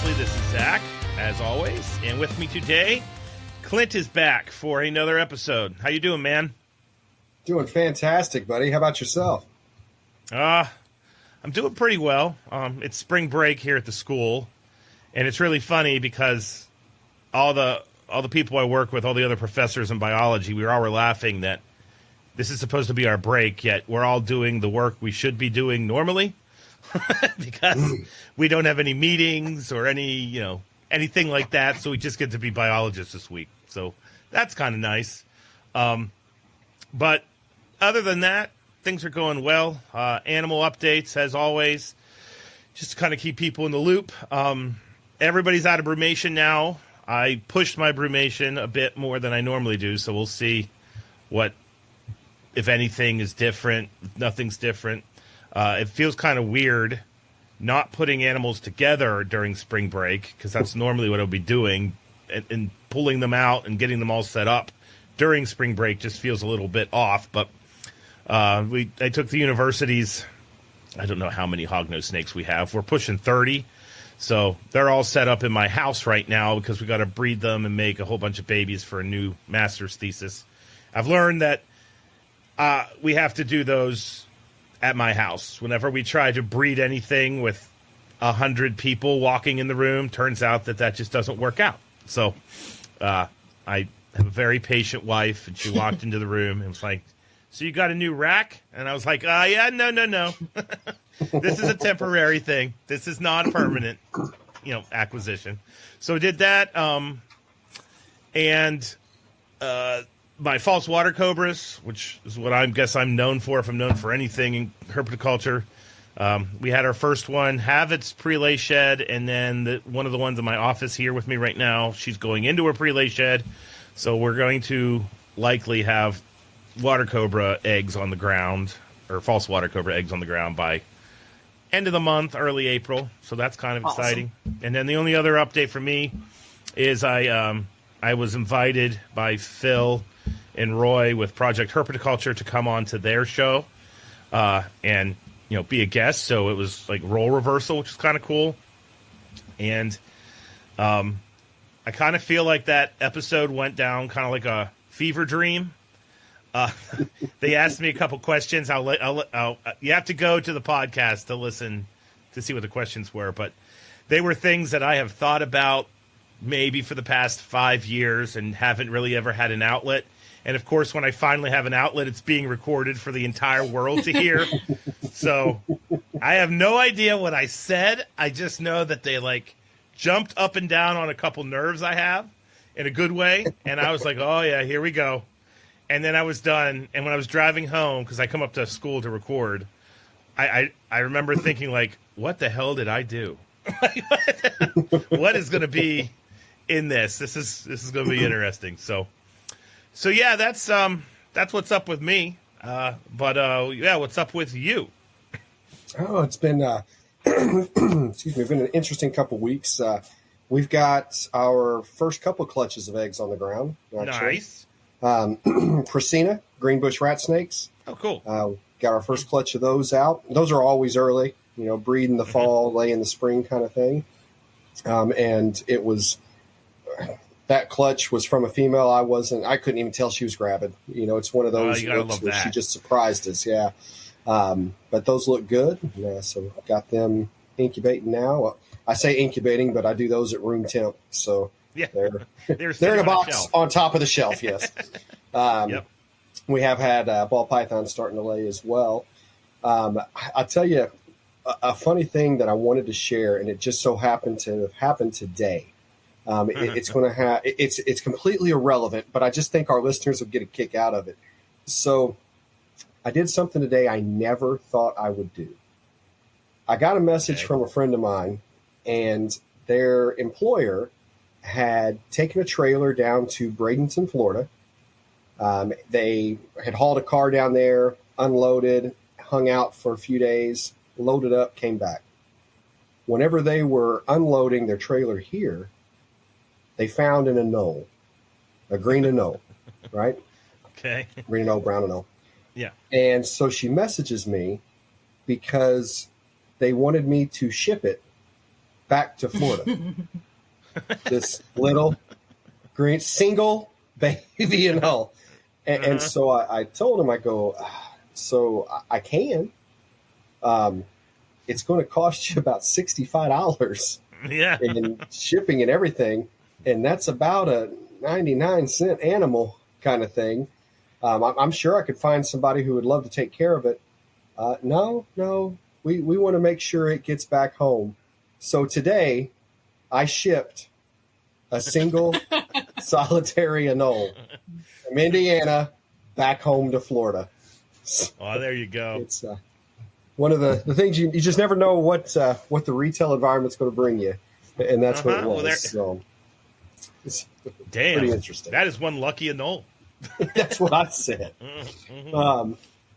Obviously, this is Zach, as always, and with me today, Clint is back for another episode. How you doing, man? Doing fantastic, buddy. How about yourself? I'm doing pretty well. It's spring break here at the school, and it's really funny because all the people I work with, all the other professors in biology, we all were laughing that this is supposed to be our break, yet we're all doing the work we should be doing normally because we don't have any meetings or anything like that, so we just get to be biologists this week. So that's kind of nice. But other than that, things are going well. Animal updates, as always, just to kind of keep people in the loop. Everybody's out of brumation now. I pushed my brumation a bit more than I normally do, so we'll see what, if anything, is different. Nothing's different. It feels kind of weird not putting animals together during spring break, because that's normally what I'll be doing, and pulling them out and getting them all set up during spring break just feels a little bit off. But I took the university's, I don't know how many hognose snakes we have. We're pushing 30. So they're all set up in my house right now because we got to breed them and make a whole bunch of babies for a new master's thesis. I've learned that we have to do those at my house. Whenever we try to breed anything with 100 people walking in the room, turns out that just doesn't work out. So I have a very patient wife, and she walked into the room and was like, "So you got a new rack?" And I was like, yeah, no. This is a temporary thing. This is not a permanent, acquisition. So I did that. And my false water cobras, which is what I guess I'm known for, if I'm known for anything in herpetoculture. We had our first one have its pre-lay shed, and then one of the ones in my office here with me right now, she's going into her pre-lay shed. So we're going to likely have water cobra eggs on the ground, or false water cobra eggs on the ground by end of the month, early April. So that's kind of exciting. And then the only other update for me is I was invited by Phil and Roy with Project Herpetoculture to come on to their show and be a guest. So it was like role reversal, which is kind of cool. And I kind of feel like that episode went down kind of like a fever dream. They asked me a couple questions. You have to go to the podcast to listen to see what the questions were, but they were things that I have thought about maybe for the past 5 years and haven't really ever had an outlet. And of course, when I finally have an outlet, it's being recorded for the entire world to hear. So I have no idea what I said. I just know that they jumped up and down on a couple nerves I have in a good way. And I was like, oh yeah, here we go. And then I was done. And when I was driving home, because I come up to school to record, I remember thinking, what the hell did I do? What is going to be in this? This is going to be interesting. So yeah, that's what's up with me. But what's up with you? Oh, it's been excuse me, been an interesting couple weeks. We've got our first couple clutches of eggs on the ground. Actually. Nice. Priscina, green bush rat snakes. Oh, cool. Got our first clutch of those out. Those are always early, breed in the fall, lay in the spring kind of thing. And it was, that clutch was from a female. I couldn't even tell she was gravid. It's one of those looks where she just surprised us. Yeah. But those look good. Yeah, so I've got them incubating now. I say incubating, but I do those at room temp. So yeah, they're in a box on top of the shelf. Yes. Yep. We have had ball pythons starting to lay as well. I'll tell you a funny thing that I wanted to share, and it just so happened to have happened today. It's completely irrelevant, but I just think our listeners will get a kick out of it. So I did something today I never thought I would do. I got a message from a friend of mine, and their employer had taken a trailer down to Bradenton, Florida. They had hauled a car down there, unloaded, hung out for a few days, loaded up, came back. Whenever they were unloading their trailer here, they found in a knoll, a green anole, right? Okay. Green anole, brown anole. Yeah. And so she messages me because they wanted me to ship it back to Florida. This little green single baby and all. And so I told him, I go, so I can. It's going to cost you about $65 in shipping and everything. And that's about a 99-cent animal kind of thing. I'm sure I could find somebody who would love to take care of it. No, we want to make sure it gets back home. So today I shipped a single solitary anole from Indiana back home to Florida. Oh, there you go. It's one of the things you just never know what the retail environment's going to bring you, and that's what it was. Well, so it's pretty interesting. That is one lucky anole. That's what I said.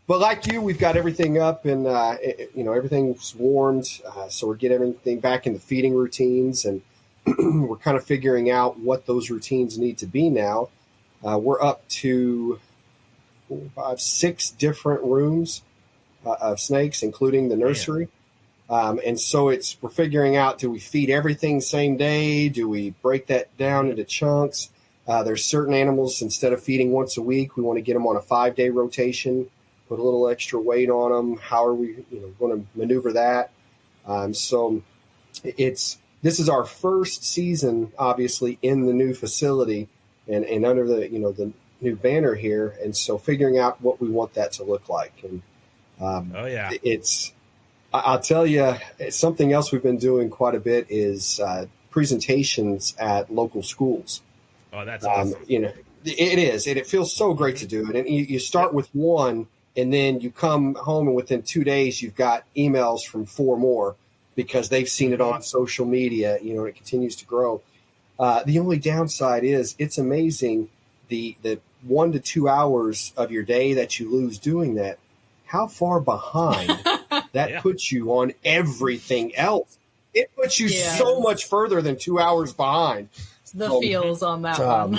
But like you, we've got everything up, and everything's warmed, so we're getting everything back in the feeding routines, and we're kind of figuring out what those routines need to be now. We're up to 6 different rooms of snakes, including the nursery. And so we're figuring out, do we feed everything same day? Do we break that down into chunks? There's certain animals, instead of feeding once a week, we want to get them on a 5-day rotation, put a little extra weight on them. How are we going to maneuver that? So this is our first season, obviously, in the new facility and under the new banner here. And so figuring out what we want that to look like. And I'll tell you, something else we've been doing quite a bit is presentations at local schools. Oh, that's awesome. It is. And it feels so great to do it. And you start with one, and then you come home, and within 2 days, you've got emails from 4 more because they've seen it on social media, and it continues to grow. The only downside is it's amazing the 1 to 2 hours of your day that you lose doing that, how far behind that puts you on everything else. It puts you so much further than 2 hours behind. The feels on that one.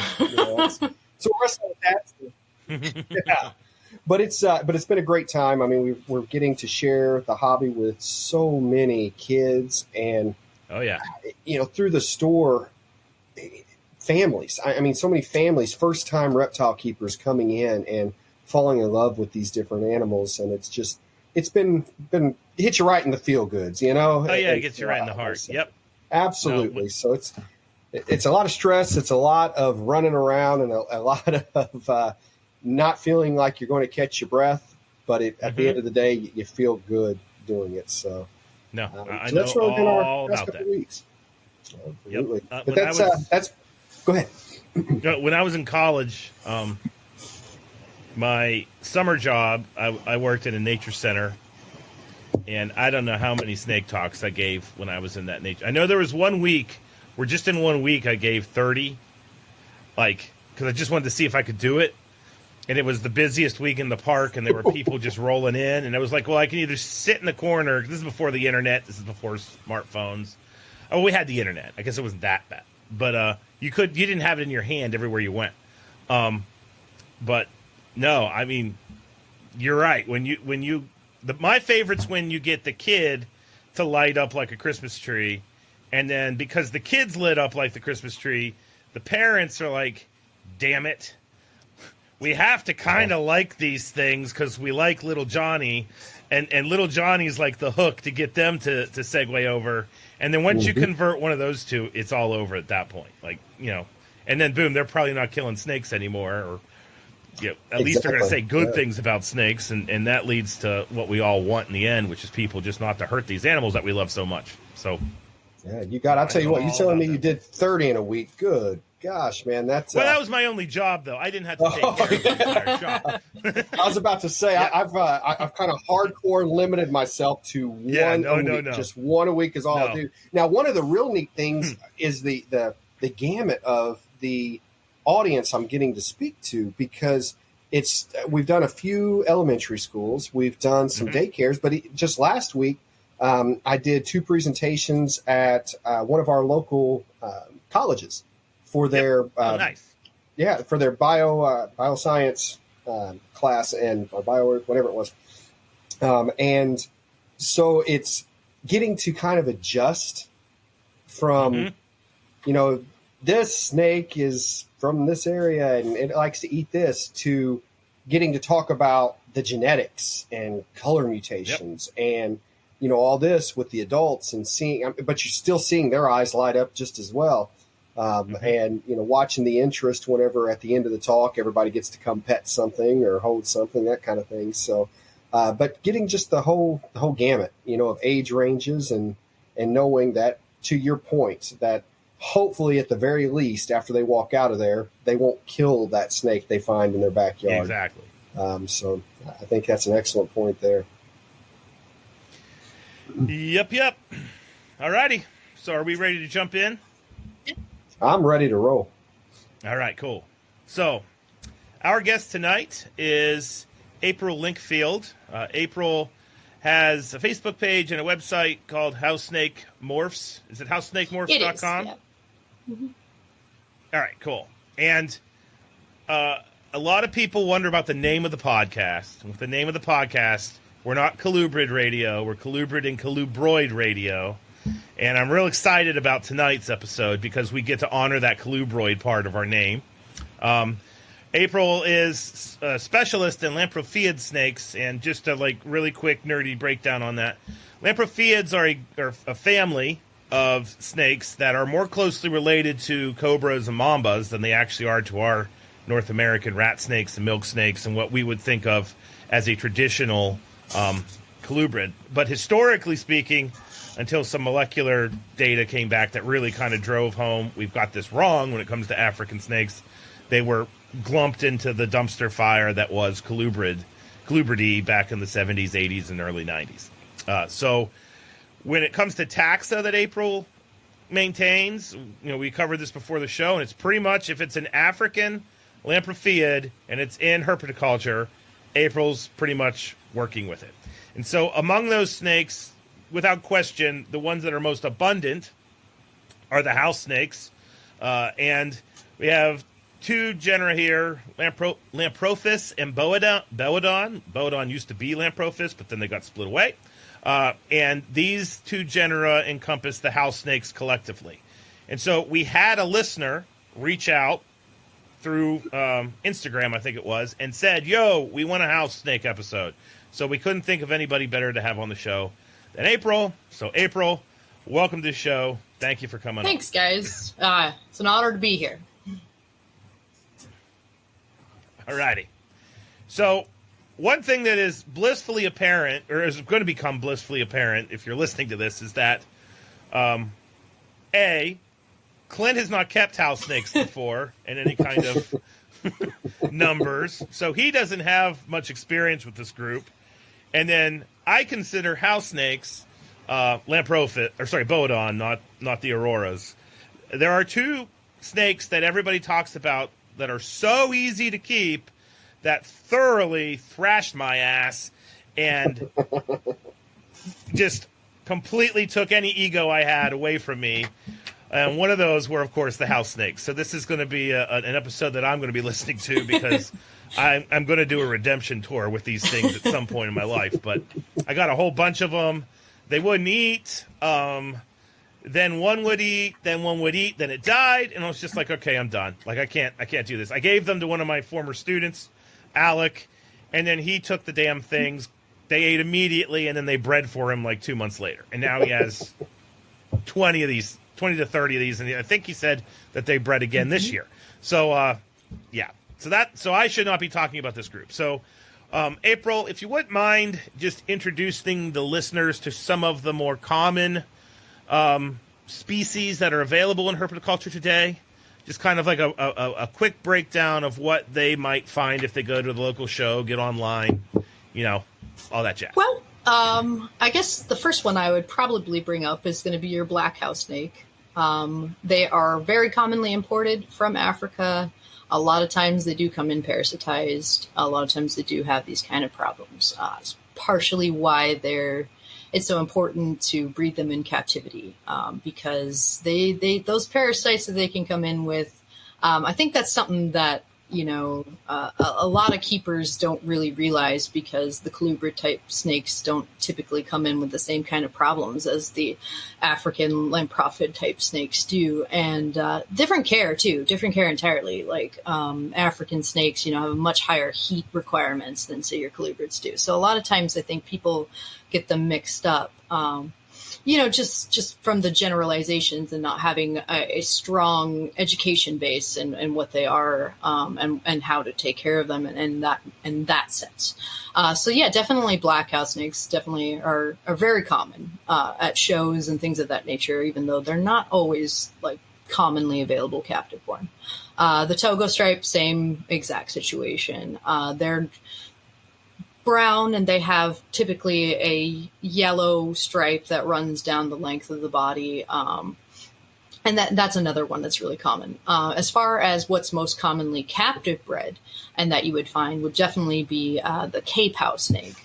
So we're wrestling with that. Yeah. But it's been a great time. I mean, we're getting to share the hobby with so many kids, and through the store, families. I mean, so many families, first time reptile keepers coming in and falling in love with these different animals, and it's been it hits you right in the feel goods, Oh yeah, it gets you right in the heart. So, yep, absolutely. So it's a lot of stress. It's a lot of running around and a lot of not feeling like you're going to catch your breath, but at the end of the day, you feel good doing it. So I so know that's really been our all last about couple that. Weeks. Absolutely. Yep. But that's go ahead. When I was in college, my summer job, I worked at a nature center, and I don't know how many snake talks I gave when I was in that nature. I know there was 1 week where just in 1 week I gave 30, because I just wanted to see if I could do it. And it was the busiest week in the park, and there were people just rolling in. And I was like, well, I can either sit in the corner. This is before the internet. This is before smartphones. Oh, we had the internet. I guess it wasn't that bad. But you didn't have it in your hand everywhere you went. But no, I mean, you're right. My favorite's when you get the kid to light up like a Christmas tree. And then because the kids lit up like the Christmas tree, the parents are like, damn it. We have to kind of like these things because we like little Johnny, and little Johnny's like the hook to get them to segue over. And then once you convert one of those two, it's all over at that point. And then boom, they're probably not killing snakes anymore, or at least they're going to say good things about snakes, and that leads to what we all want in the end, which is people just not to hurt these animals that we love so much. So I'll tell you what, you telling me you did 30 in a week? Good. Gosh, man, that's that was my only job, though. I didn't have to take care of the entire job. I was about to say I've kind of hardcore limited myself to one a week. Just one a week is all I do. Now, one of the real neat things is the gamut of the audience I'm getting to speak to, because we've done a few elementary schools, we've done some daycares, but just last week I did 2 presentations at one of our local colleges. For their for their bioscience class or bio whatever it was, and so it's getting to kind of adjust from, this snake is from this area and it likes to eat this, to getting to talk about the genetics and color mutations and, all this with the adults and seeing, but you're still seeing their eyes light up just as well. And, watching the interest whenever at the end of the talk, everybody gets to come pet something or hold something, that kind of thing. So, but getting just the whole gamut, of age ranges and knowing that, to your point, that hopefully at the very least, after they walk out of there, they won't kill that snake they find in their backyard. Exactly. So I think that's an excellent point there. Yep. All righty. So are we ready to jump in? I'm ready to roll. All right, cool. So our guest tonight is April Linkfield. April has a Facebook page and a website called How Snake Morphs. Is it howsnakemorphs.com? Yeah. Mm-hmm. All right, cool. And a lot of people wonder about the name of the podcast. With the name of the podcast, we're not Colubrid Radio. We're Colubrid and Colubroid Radio. And I'm real excited about tonight's episode because we get to honor that colubroid part of our name. April is a specialist in Lamprophiid snakes, and just a really quick nerdy breakdown on that. Lamprophiids are a family of snakes that are more closely related to cobras and mambas than they actually are to our North American rat snakes and milk snakes and what we would think of as a traditional colubrid. But historically speaking, until some molecular data came back that really kind of drove home we've got this wrong when it comes to African snakes, they were glumped into the dumpster fire that was Colubrid back in the 70s, 80s, and early 90s. So when it comes to taxa that April maintains, we covered this before the show, and it's pretty much if it's an African Lamprophiid and it's in herpetoculture, April's pretty much working with it. And so among those snakes, without question, the ones that are most abundant are the house snakes. And we have two genera here, Lamprophiis and Boaedon. Boaedon used to be Lamprophiis, but then they got split away. And these two genera encompass the house snakes collectively. And so we had a listener reach out through Instagram, I think it was, and said, yo, we want a house snake episode. So we couldn't think of anybody better to have on the show than April. So April, welcome to the show. Thank you for coming on. Thanks, guys. It's an honor to be here. All righty. So one thing that is blissfully apparent, or is going to become blissfully apparent if you're listening to this, is that, A, Clint has not kept house snakes before in any kind of numbers, so he doesn't have much experience with this group. And then I consider house snakes, Boaedon, not the Auroras. There are two snakes that everybody talks about that are so easy to keep that thoroughly thrashed my ass and just completely took any ego I had away from me. And one of those were, of course, the house snakes. So this is going to be an episode that I'm going to be listening to because I'm going to do a redemption tour with these things at some point in my life. But I got a whole bunch of them. They wouldn't eat. Then one would eat. Then one would eat. Then it died. And I was just like, okay, I'm done. Like, I can't do this. I gave them to one of my former students, Alec. And then he took the damn things. They ate immediately. And then they bred for him like 2 months later. And now he has 20 to 30 of these, and I think he said that they bred again this year. So, yeah. So I should not be talking about this group. So, April, if you wouldn't mind just introducing the listeners to some of the more common species that are available in herpetoculture today, just kind of like a quick breakdown of what they might find if they go to the local show, get online, all that jazz. Well, I guess the first one I would probably bring up is going to be your black house snake. They are very commonly imported from Africa. A lot of times they do come in parasitized. A lot of times they do have these kind of problems. It's partially why it's so important to breed them in captivity, because those parasites that they can come in with, I think that's something that a lot of keepers don't really realize, because the colubrid type snakes don't typically come in with the same kind of problems as the African Lamprophiid type snakes do. And different care entirely. Like African snakes, have a much higher heat requirements than, say, your colubrids do. So a lot of times I think people get them mixed up. Just from the generalizations and not having a strong education base in what they are, and how to take care of them in that sense. So yeah, definitely black house snakes definitely are very common at shows and things of that nature, even though they're not always like commonly available captive born. The Togo stripe, same exact situation. They're brown, and they have typically a yellow stripe that runs down the length of the body. And that's another one that's really common. As far as what's most commonly captive bred and that you would find would definitely be the Cape house snake,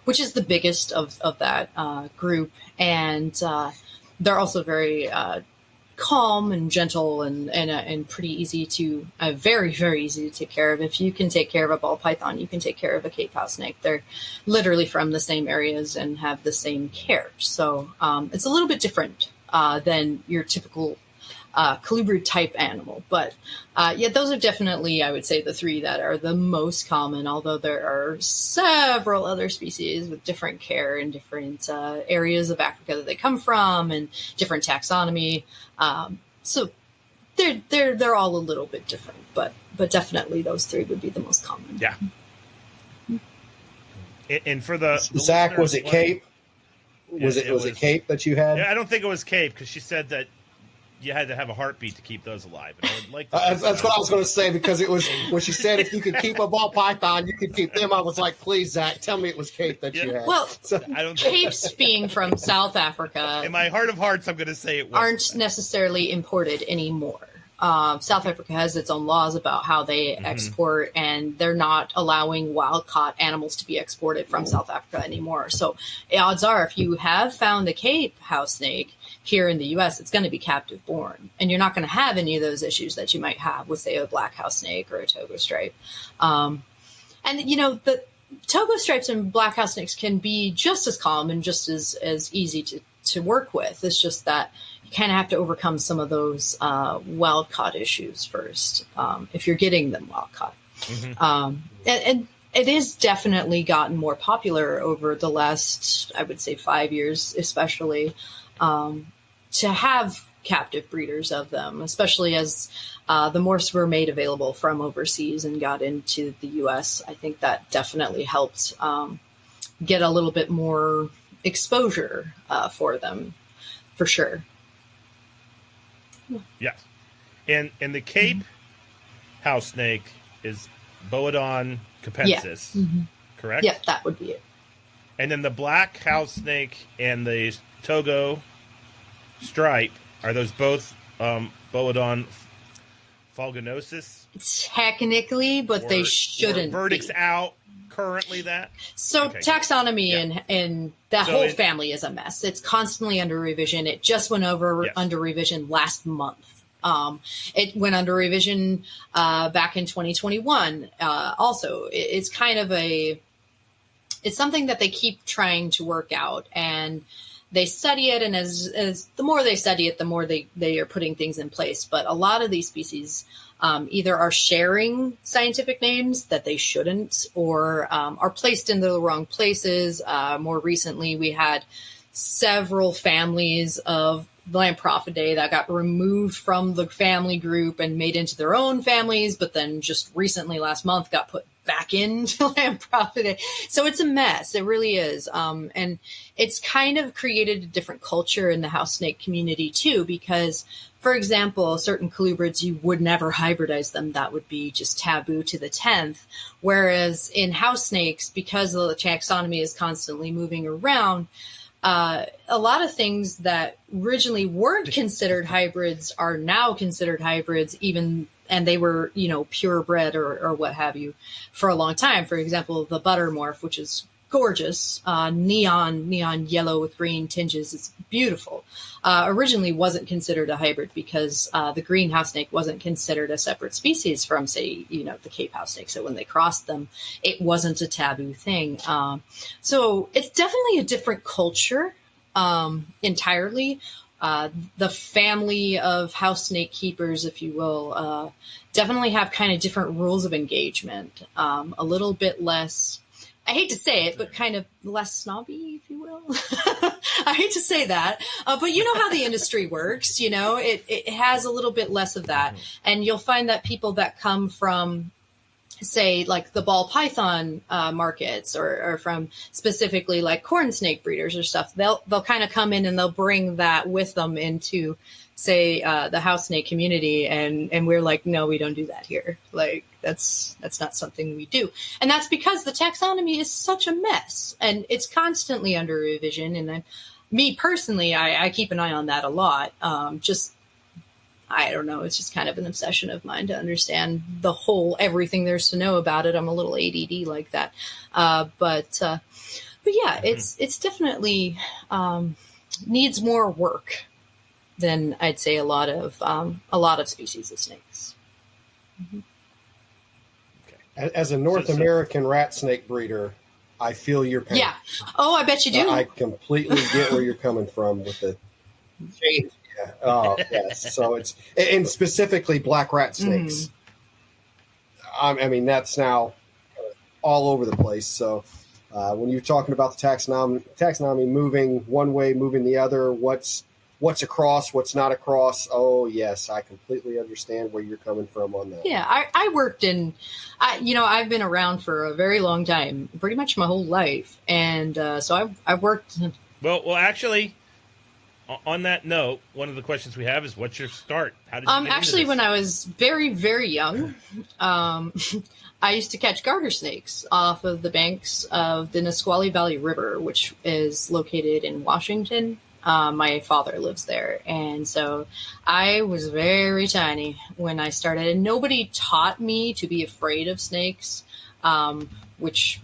which is the biggest of that group. And they're also very calm and gentle and pretty easy to very, very easy to take care of. If you can take care of a ball python, you can take care of a Cape house snake. They're literally from the same areas and have the same care. So it's a little bit different than your typical colubrid type animal. But yeah, those are definitely, I would say, the three that are the most common, although there are several other species with different care in different areas of Africa that they come from and different taxonomy. So they're all a little bit different, but definitely those three would be the most common. Yeah. And for the Zach, was it Cape? Was it Cape that you had? Yeah, I don't think it was Cape, because she said that you had to have a heartbeat to keep those alive. And I would like to that's what I was going to say, because it was when she said if you could keep a ball python, you could keep them. I was like, please, Zach, tell me it was Cape that you had. Well, so, I don't Capes being from South Africa, in my heart of hearts, I'm going to say it was. Aren't necessarily imported anymore. South Africa has its own laws about how they export, and they're not allowing wild-caught animals to be exported from South Africa anymore. So odds are, if you have found a Cape house snake here in the U.S., it's going to be captive born, and you're not going to have any of those issues that you might have with, say, a black house snake or a Togo stripe. And the Togo stripes and black house snakes can be just as calm and just as easy to work with. It's just that you kind of have to overcome some of those wild caught issues first, if you're getting them wild caught. And it is definitely gotten more popular over the last, I would say, 5 years, especially, to have captive breeders of them, especially as the more were made available from overseas and got into the U.S. I think that definitely helped get a little bit more exposure for them, for sure. Yes. And the Cape house snake is Boaedon capensis, correct? Yeah, that would be it. And then the black house snake and the Togo stripe, are those both Boaedon fulginosus? Technically, but they shouldn't. Verdicts be. Out currently that? So okay. Taxonomy and that whole family is a mess. It's constantly under revision. It just went over under revision last month. It went under revision back in 2021. Also, it's kind of it's something that they keep trying to work out, and they study it. And as the more they study it, the more they are putting things in place. But a lot of these species either are sharing scientific names that they shouldn't, or are placed in the wrong places. More recently, we had several families of Lamprophiidae that got removed from the family group and made into their own families, but then just recently, last month, got put back into Lamprophiidae. So it's a mess. It really is. And it's kind of created a different culture in the house snake community too, because, for example, certain colubrids, you would never hybridize them. That would be just taboo to the 10th. Whereas in house snakes, because the taxonomy is constantly moving around, a lot of things that originally weren't considered hybrids are now considered hybrids, and they were, purebred or what have you for a long time. For example, the buttermorph, which is gorgeous, neon yellow with green tinges. It's beautiful. Originally wasn't considered a hybrid because the green house snake wasn't considered a separate species from, say, the Cape house snake. So when they crossed them, it wasn't a taboo thing. So it's definitely a different culture entirely. The family of house snake keepers, if you will, definitely have kind of different rules of engagement, a little bit less, I hate to say it, but kind of less snobby, if you will. I hate to say that, but you know how the industry works, it has a little bit less of that. And you'll find that people that come from, say, like the ball python markets or from specifically like corn snake breeders or stuff, they'll kind of come in and they'll bring that with them into, say, the house snake community. And we're like, no, we don't do that here. Like, that's not something we do. And that's because the taxonomy is such a mess and it's constantly under revision. And me personally, I keep an eye on that a lot. I don't know. It's just kind of an obsession of mine to understand the whole, everything there's to know about it. I'm a little ADD like that. But yeah, it's definitely needs more work than I'd say a lot of species of snakes. Mm-hmm. As a North American rat snake breeder, I feel your pain. Yeah. Oh, I bet you do. I completely get where you're coming from with the change. Yeah. Oh, yes. So and specifically black rat snakes. I mean, that's now all over the place. So when you're talking about the taxonomy moving one way, moving the other, what's across, what's not across. Oh, yes, I completely understand where you're coming from on that. Yeah, I worked I've been around for a very long time, pretty much my whole life. And so I've worked. Well, actually, on that note, one of the questions we have is, what's your start? How did you get actually, into this? when I was very, very young, I used to catch garter snakes off of the banks of the Nisqually Valley River, which is located in Washington. My father lives there. And so I was very tiny when I started, and nobody taught me to be afraid of snakes, which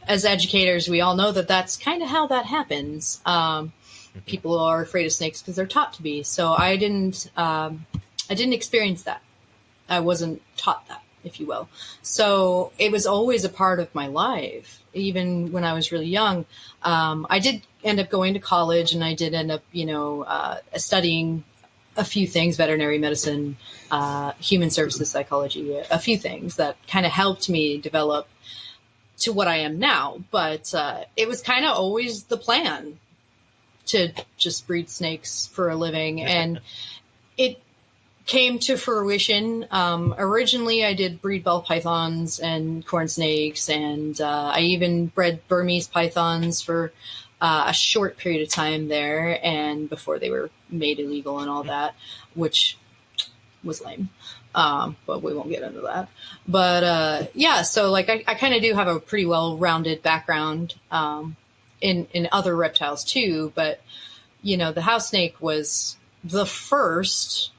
as educators, we all know that that's kind of how that happens. People are afraid of snakes because they're taught to be. So I didn't experience that. I wasn't taught that, if you will. So it was always a part of my life, even when I was really young. I did end up going to college, and I did end up, studying a few things: veterinary medicine, human services psychology, a few things that kind of helped me develop to what I am now. But it was kind of always the plan to just breed snakes for a living. And it came to fruition. Originally, I did breed ball pythons and corn snakes, and I even bred Burmese pythons for a short period of time there, and before they were made illegal and all that, which was lame. But we won't get into that. But yeah, so like I kind of do have a pretty well-rounded background in other reptiles too. But the house snake was the first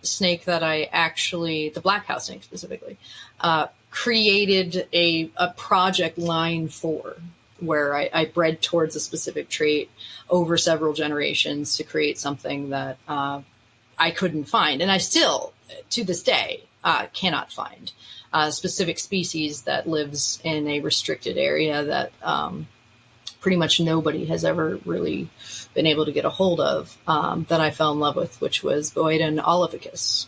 snake that I actually, the black house snake specifically, created a project line for, where I bred towards a specific trait over several generations to create something that I couldn't find. And I still, to this day, cannot find a specific species that lives in a restricted area that pretty much nobody has ever really been able to get a hold of, that I fell in love with, which was Boaedon olificus,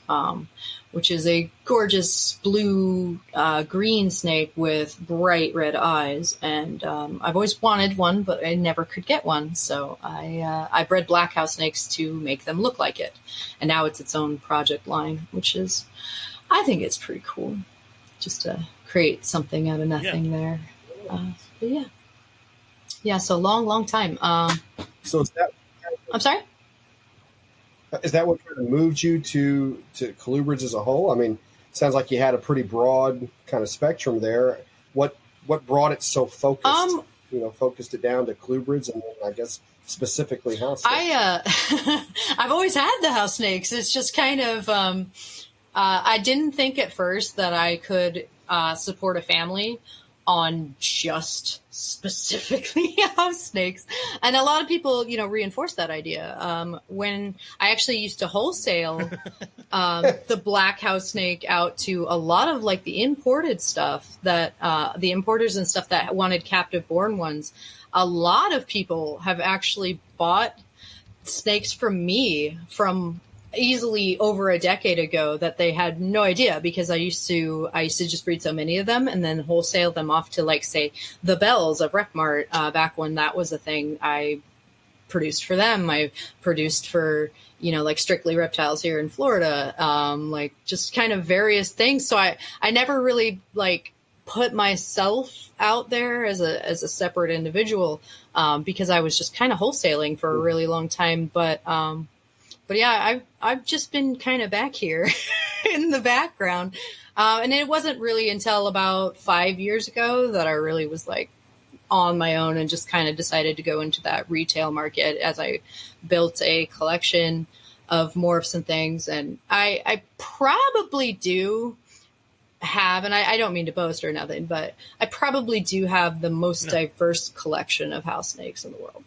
which is a gorgeous blue green snake with bright red eyes. And I've always wanted one, but I never could get one. So I bred black house snakes to make them look like it. And now it's its own project line, which is, I think it's pretty cool, just to create something out of nothing there. But yeah. Yeah, so long time. So is that? I'm sorry? Is that what kind of moved you to colubrids as a whole? I mean, it sounds like you had a pretty broad kind of spectrum there. What brought it so focused? Focused it down to colubrids, and then I guess specifically house snakes. I've always had the house snakes. It's just kind of I didn't think at first that I could support a family on just specifically house snakes. And a lot of people, reinforce that idea. When I actually used to wholesale the black house snake out to a lot of like the imported stuff that the importers and stuff that wanted captive born ones, a lot of people have actually bought snakes from me from easily over a decade ago that they had no idea, because I used to just breed so many of them and then wholesale them off to, like, say, the Bells of RecMart back when that was a thing. I produced for them. I produced for, like Strictly Reptiles here in Florida, like just kind of various things. So I never really like put myself out there as a separate individual, because I was just kind of wholesaling for a really long time. But yeah, I've just been kind of back here in the background. And it wasn't really until about 5 years ago that I really was like on my own and just kind of decided to go into that retail market as I built a collection of morphs and things. And I probably do have, and I don't mean to boast or nothing, but I probably do have the most diverse collection of house snakes in the world.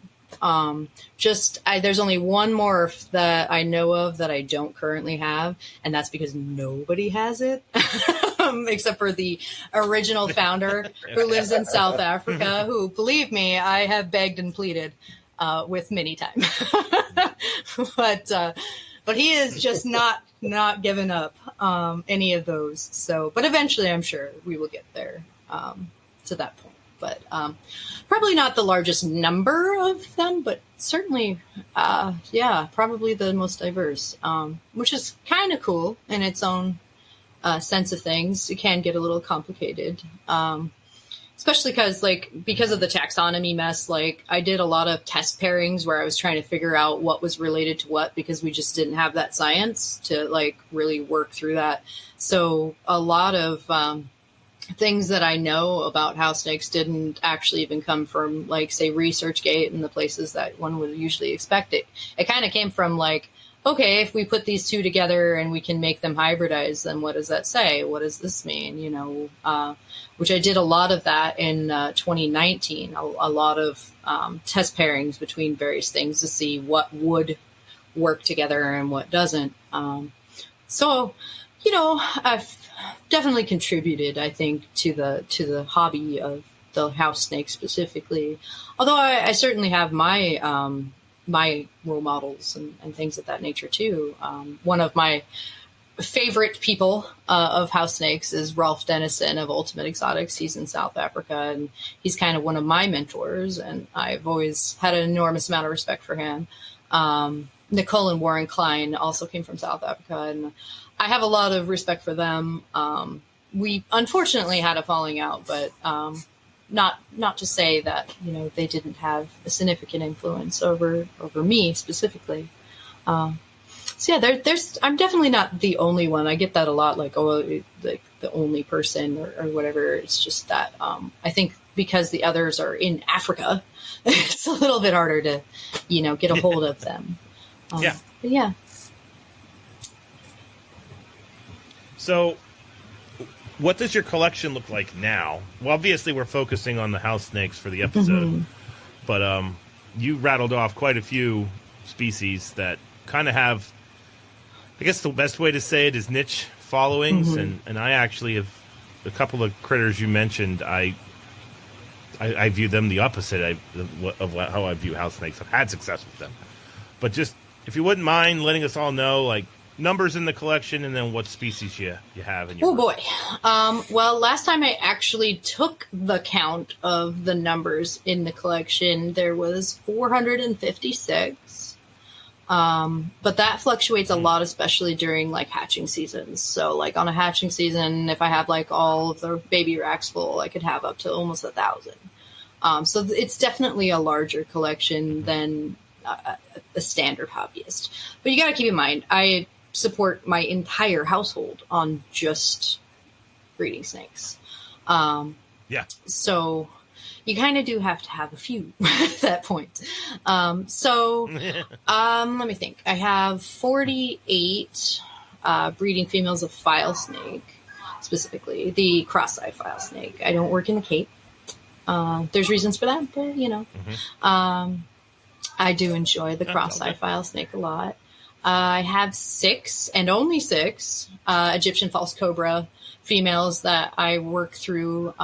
There's only one morph that I know of that I don't currently have, and that's because nobody has it, except for the original founder who lives in South Africa, who, believe me, I have begged and pleaded with many times. But he is just not giving up any of those. So, but eventually I'm sure we will get there to that point. But probably not the largest number of them, but certainly, probably the most diverse, which is kind of cool in its own sense of things. It can get a little complicated, especially because of the taxonomy mess. Like, I did a lot of test pairings where I was trying to figure out what was related to what, because we just didn't have that science to like really work through that. So a lot of things that I know about house snakes didn't actually even come from, like, say, ResearchGate and the places that one would usually expect it. It kind of came from like, okay, if we put these two together and we can make them hybridize, then what does that say? What does this mean? Which I did a lot of that in 2019, a lot of test pairings between various things to see what would work together and what doesn't. So, I've definitely contributed, I think, to the hobby of the house snake specifically. Although I certainly have my my role models and things of that nature too. One of my favorite people of house snakes is Rolf Dennison of Ultimate Exotics. He's in South Africa, and he's kind of one of my mentors, and I've always had an enormous amount of respect for him. Nicole and Warren Klein also came from South Africa, and I have a lot of respect for them. We unfortunately had a falling out, but not to say that they didn't have a significant influence over me specifically. So yeah, I'm definitely not the only one. I get that a lot, like, like the only person or whatever. It's just that I think because the others are in Africa, it's a little bit harder to get a hold of them. Yeah. But yeah. So, what does your collection look like now? Well, obviously, we're focusing on the house snakes for the episode, but you rattled off quite a few species that kind of have, I guess the best way to say it is niche followings, and I actually have a couple of critters you mentioned. I view them the opposite of how I view house snakes. I've had success with them, but just if you wouldn't mind letting us all know, like, numbers in the collection, and then what species you have in your boy. Well, last time I actually took the count of the numbers in the collection, there was 456. But that fluctuates a lot, especially during like hatching seasons. So like on a hatching season, if I have like all of the baby racks full, I could have up to almost 1,000. So it's definitely a larger collection than a standard hobbyist. But you got to keep in mind, I support my entire household on just breeding snakes. So you kind of do have to have a few at that point. Let me think. I have 48 breeding females of file snake. specifically the cross-eye file snake. I don't work in the Cape. There's reasons for that, but I do enjoy the cross-eye file snake a lot. I have 6 and only 6 Egyptian false cobra females that I work through.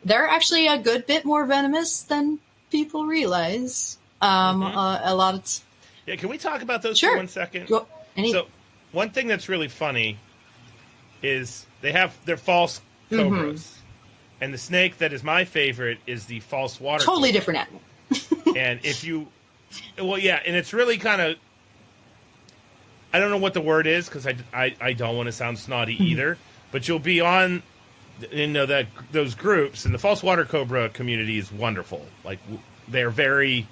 They're actually a good bit more venomous than people realize. A lot of can we talk about those Sure. for 1 second? So one thing that's really funny is they're false cobras. And the snake that is my favorite is the false water totally cobra. different animal. And and it's really kind of, I don't know what the word is because I don't want to sound snotty either, but you'll be on, those groups, and the false water cobra community is wonderful. Like, they're very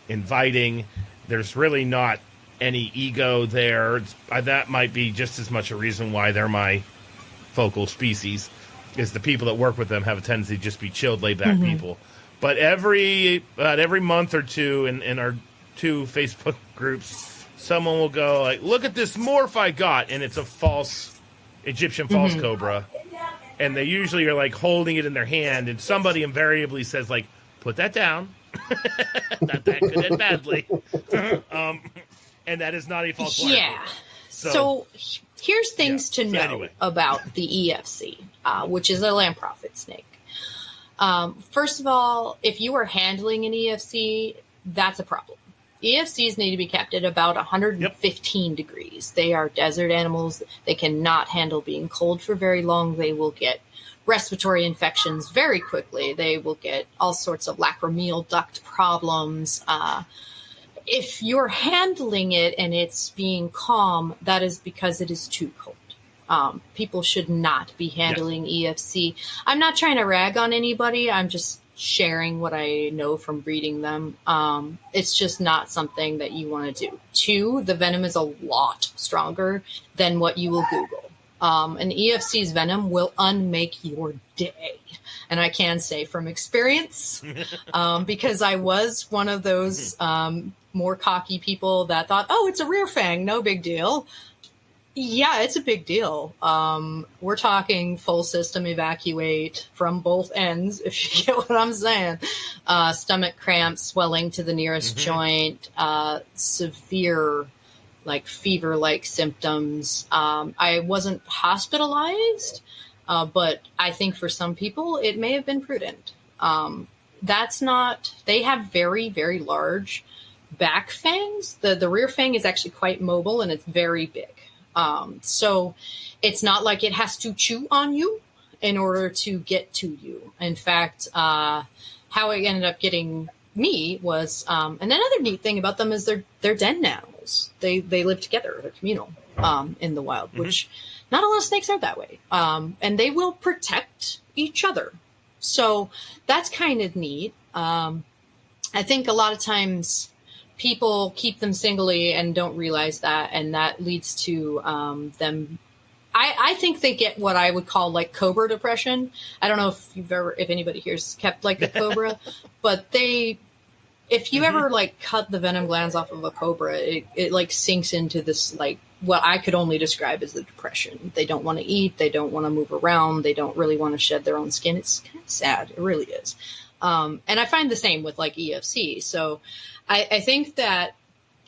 inviting. There's really not any ego there. That might be just as much a reason why they're my focal species, is the people that work with them have a tendency to just be chilled, laid back people. But every month or two in our 2 Facebook groups, someone will go like, look at this morph I got, and it's a false Egyptian false cobra. And they usually are like holding it in their hand, and somebody invariably says like, put that down. That could end badly. And that is not a false water cobra. So here's things to know about the EFC, which is a Lamprophiid snake. First of all, if you are handling an EFC, that's a problem. EFCs need to be kept at about 115 degrees. They are desert animals. They cannot handle being cold for very long. They will get respiratory infections very quickly. They will get all sorts of lacrimal duct problems. If you're handling it and it's being calm, that is because it is too cold. People should not be handling EFC. I'm not trying to rag on anybody. I'm just sharing what I know from breeding them. It's just not something that you want to do. 2, the venom is a lot stronger than what you will Google. An EFC's venom will unmake your day. And I can say from experience, because I was one of those more cocky people that thought, oh, it's a rear fang, no big deal. Yeah, it's a big deal. We're talking full system evacuate from both ends, if you get what I'm saying. Stomach cramps, swelling to the nearest joint, severe, like fever-like symptoms. I wasn't hospitalized, but I think for some people it may have been prudent. They have very, very large back fangs. The rear fang is actually quite mobile and it's very big. So it's not like it has to chew on you in order to get to you. In fact, how it ended up getting me was, and another neat thing about them is they're den animals. They live together, they're communal, in the wild, which not a lot of snakes are that way. And they will protect each other. So that's kind of neat. I think a lot of times people keep them singly and don't realize that, and that leads to them. I think they get what I would call like cobra depression. I don't know if anybody here's kept like a cobra, but if you ever like cut the venom glands off of a cobra, it like sinks into this like what I could only describe as the depression. They don't want to eat, they don't want to move around, they don't really want to shed their own skin. It's kind of sad. It really is. And I find the same with like EFC. So I think that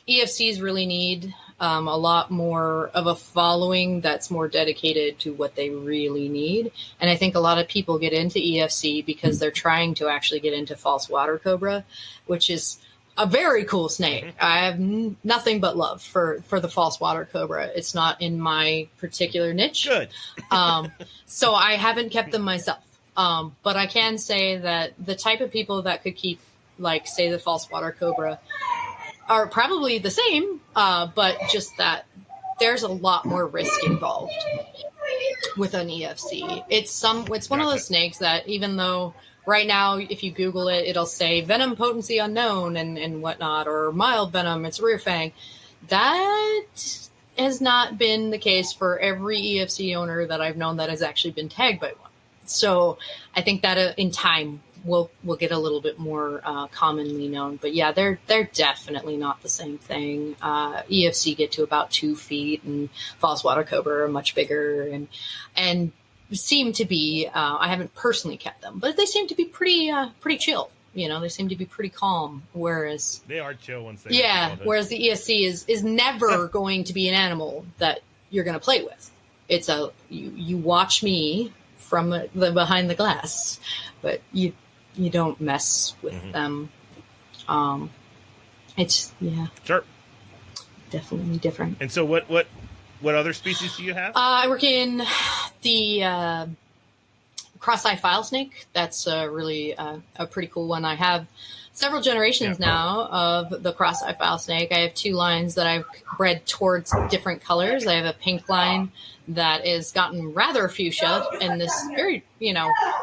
EFCs really need a lot more of a following that's more dedicated to what they really need. And I think a lot of people get into EFC because they're trying to actually get into false water cobra, which is a very cool snake. I have nothing but love for the false water cobra. It's not in my particular niche. Good. So I haven't kept them myself. But I can say that the type of people that could keep, like, say, the false water cobra are probably the same, but just that there's a lot more risk involved with an EFC. It's one of those snakes that even though right now, if you Google it, it'll say venom potency unknown and whatnot, or mild venom, it's rear fang. That has not been the case for every EFC owner that I've known that has actually been tagged by one. So I think that in time will get a little bit more commonly known. But yeah, they're definitely not the same thing. EFC get to about 2 feet, and false water cobra are much bigger, and seem to be. I haven't personally kept them, but they seem to be pretty chill. They seem to be pretty calm. Whereas they are chill once they whereas the ESC is never going to be an animal that you're going to play with. It's you watch me from the behind the glass, but you don't mess with them. It's sure, definitely different. And so what other species do you have? I work in the cross-eye file snake. That's really a pretty cool one. I have several generations now of the cross-eye file snake. I have 2 lines that I've bred towards different colors. I have a pink line that has gotten rather fuchsia in this very,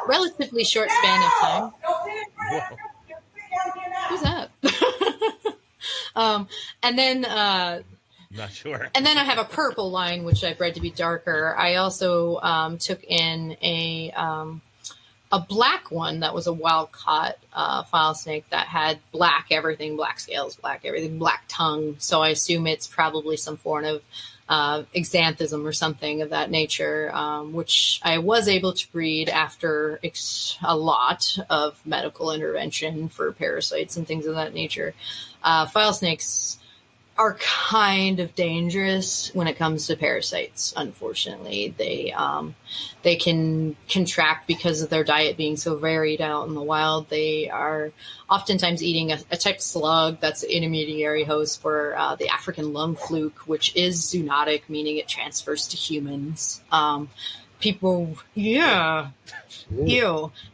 relatively short span of time. Whoa. Who's that? And then Not sure. And then I have a purple line, which I've bred to be darker. I also took in a black one that was a wild caught file snake that had black everything, black scales, black everything, black tongue. So I assume it's probably some form of exanthism or something of that nature, which I was able to breed after a lot of medical intervention for parasites and things of that nature. File snakes are kind of dangerous when it comes to parasites. Unfortunately, they can contract because of their diet being so varied out in the wild. They are oftentimes eating a type of slug that's an intermediary host for the African lung fluke, which is zoonotic, meaning it transfers to humans. Ew.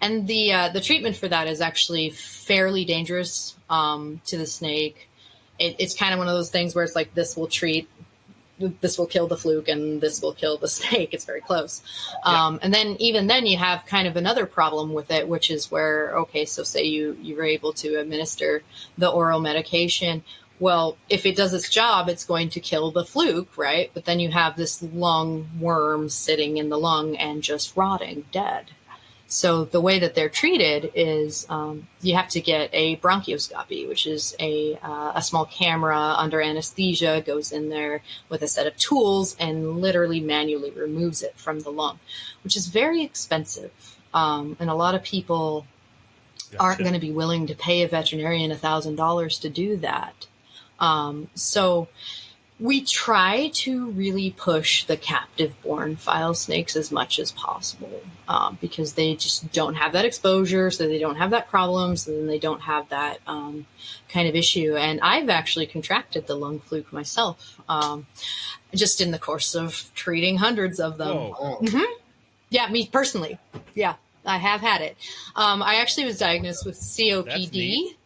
And the treatment for that is actually fairly dangerous to the snake. It's kind of one of those things where it's like this will kill the fluke and this will kill the snake. It's very close. And then even then you have kind of another problem with it, which is where, so say you were able to administer the oral medication. Well, if it does its job, it's going to kill the fluke, right? But then you have this lung worm sitting in the lung and just rotting dead. So the way that they're treated is you have to get a bronchioscopy, which is a small camera under anesthesia, goes in there with a set of tools and literally manually removes it from the lung, which is very expensive. And a lot of people aren't going to be willing to pay a veterinarian $1,000 to do that. So we try to really push the captive-born file snakes as much as possible because they just don't have that exposure, so they don't have that problem, so then they don't have that kind of issue. And I've actually contracted the lung fluke myself just in the course of treating hundreds of them. Whoa. Yeah, me personally. Yeah, I have had it. I actually was diagnosed with COPD.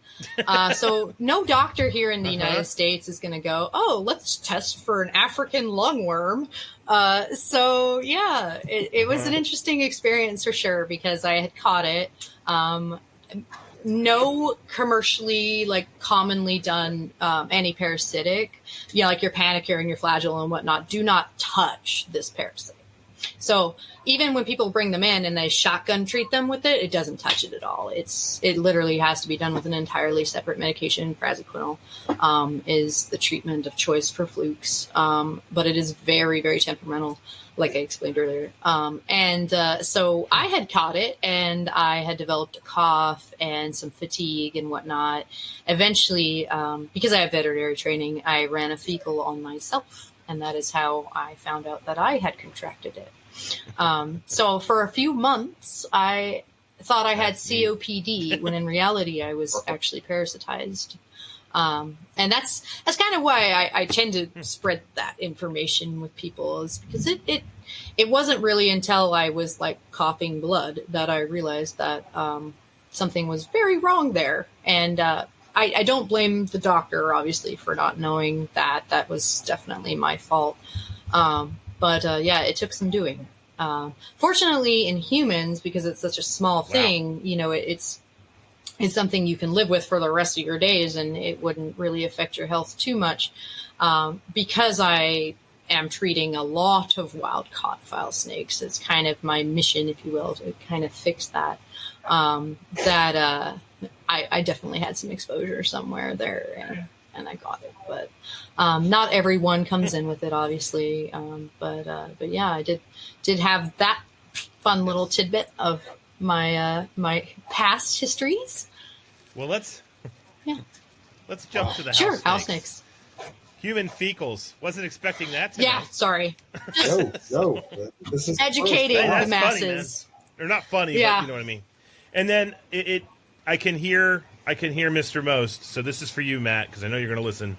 So no doctor here in the United States is going to go, let's test for an African lungworm. So yeah, it was an interesting experience for sure because I had caught it. No commercially commonly done antiparasitic, like your Panicure and your Flagyl and whatnot, do not touch this parasite. So even when people bring them in and they shotgun treat them with it, it doesn't touch it at all. It literally has to be done with an entirely separate medication. Praziquantel is the treatment of choice for flukes, but it is very, very temperamental, like I explained earlier. So I had caught it, and I had developed a cough and some fatigue and whatnot. Eventually, because I have veterinary training, I ran a fecal on myself. And that is how I found out that I had contracted it. So for a few months, I thought I had COPD when in reality I was actually parasitized. And that's kind of why I tend to spread that information with people, is because it wasn't really until I was coughing blood that I realized that something was very wrong there. And I don't blame the doctor, obviously, for not knowing that. That was definitely my fault. But it took some doing. Fortunately, in humans, because it's such a small thing, it's something you can live with for the rest of your days, and it wouldn't really affect your health too much. Because I am treating a lot of wild caught file snakes. It's kind of my mission, if you will, to kind of fix that. I definitely had some exposure somewhere there, and I got it. But not everyone comes in with it, obviously. But yeah, I did have that fun little tidbit of my my past histories. Well, let's jump to the house snakes. Human fecals. Wasn't expecting that today. Yeah, sorry. No. This is educating the masses. Funny, they're not funny, but you know what I mean. And then I can hear Mr. Most. So this is for you, Matt, because I know you're going to listen.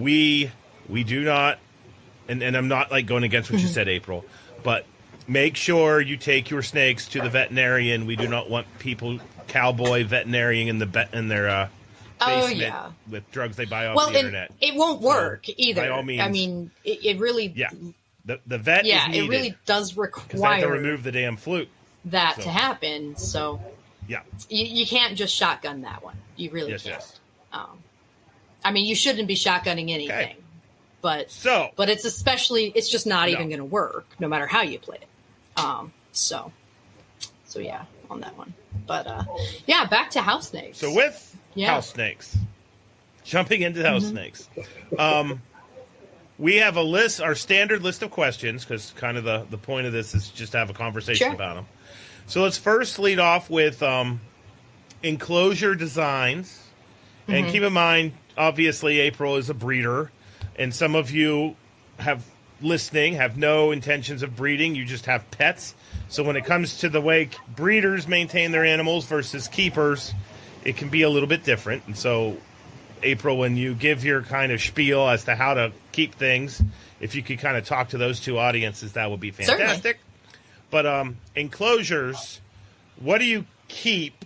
We do not, and I'm not like going against what you said, April, but make sure you take your snakes to the veterinarian. We do not want people cowboy veterinarian in their basement with drugs they buy off the internet. It won't work either. By all means, I mean, it really. Yeah, the vet. Yeah, is needed, it really does require. They have to remove the damn fluke. That to happen. So. Yeah, you can't just shotgun that one. You really can't. Yes. I mean, you shouldn't be shotgunning anything, but it's just not even going to work, no matter how you play it. So yeah, on that one. But yeah, back to house snakes. So with house snakes, jumping into house snakes, we have a list, our standard list of questions, because kind of the point of this is just to have a conversation about them. So let's first lead off with enclosure designs. And keep in mind, obviously, April is a breeder. And some of you have no intentions of breeding. You just have pets. So when it comes to the way breeders maintain their animals versus keepers, it can be a little bit different. And so, April, when you give your kind of spiel as to how to keep things, if you could kind of talk to those two audiences, that would be fantastic. Certainly. But enclosures, what do you keep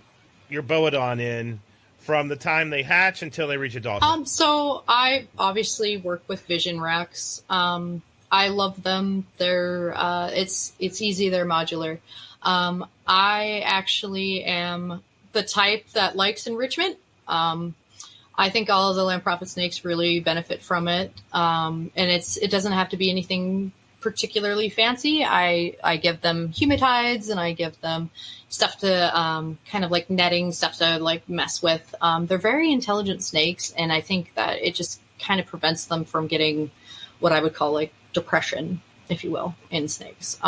your Boaedon in from the time they hatch until they reach adulthood? So I obviously work with vision racks. I love them. They're it's easy. They're modular. I actually am the type that likes enrichment. I think all of the Lamprophiid snakes really benefit from it. And it doesn't have to be anything particularly fancy. I give them humidities and I give them stuff to kind of like netting, stuff to like mess with. They're very intelligent snakes, and I think that it just kind of prevents them from getting what I would call like depression, if you will, in snakes.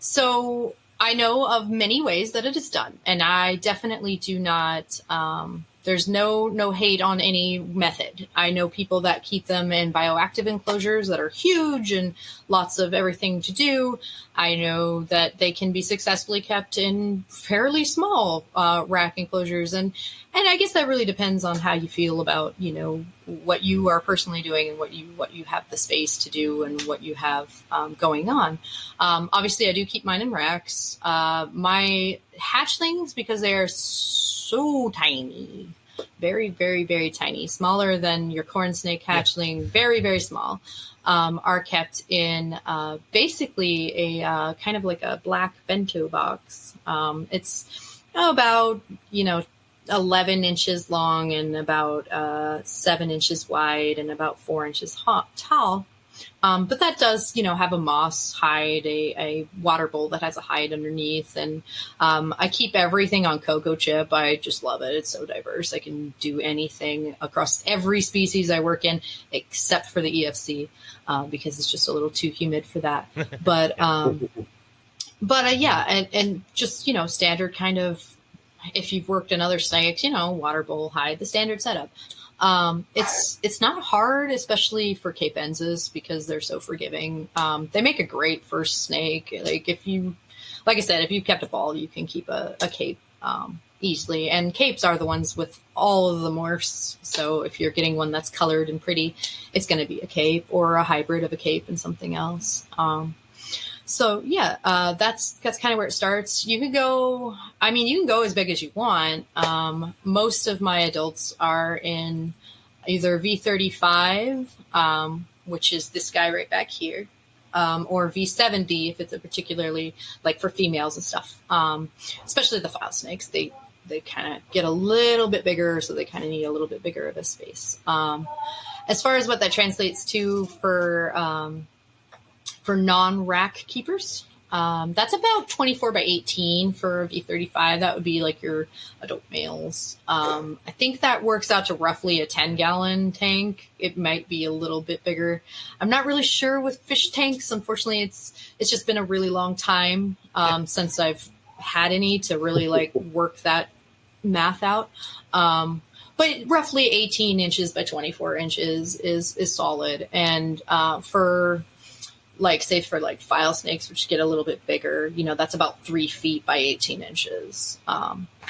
So I know of many ways that it is done, and I definitely do not there's no hate on any method. I know people that keep them in bioactive enclosures that are huge and lots of everything to do. I know that they can be successfully kept in fairly small rack enclosures. And I guess that really depends on how you feel about, what you are personally doing and what you have the space to do and what you have going on. Obviously, I do keep mine in racks. My hatchlings, because they are so tiny, very, very, very tiny, smaller than your corn snake hatchling, very, very small, are kept in basically a kind of like a black bento box. It's about, 11 inches long and about 7 inches wide and about 4 inches tall. But that does, have a moss hide, a water bowl that has a hide underneath. And I keep everything on cocoa chip. I just love it. It's so diverse. I can do anything across every species I work in, except for the EFC, because it's just a little too humid for that. But yeah, and just, standard kind of, if you've worked in other snakes, water bowl, hide, the standard setup. It's not hard, especially for Cape Enzas, because they're so forgiving. They make a great first snake. Like I said, if you've kept a ball, you can keep a Cape easily. And Capes are the ones with all of the morphs. So if you're getting one that's colored and pretty, it's going to be a Cape or a hybrid of a Cape and something else. So yeah, that's kind of where it starts. You can go as big as you want. Most of my adults are in either V35, which is this guy right back here, or V70 if it's a particularly like for females and stuff. Especially the file snakes, they kind of get a little bit bigger, so they kind of need a little bit bigger of a space. And As far as what that translates to for non-rack keepers, that's about 24 by 18 for a V35. That would be like your adult males. I think that works out to roughly a 10-gallon tank. It might be a little bit bigger. I'm not really sure with fish tanks. Unfortunately, it's just been a really long time since I've had any to really like work that math out. But roughly 18 inches by 24 inches is solid. And for like, say for like file snakes, which get a little bit bigger, that's about 3 feet by 18 inches.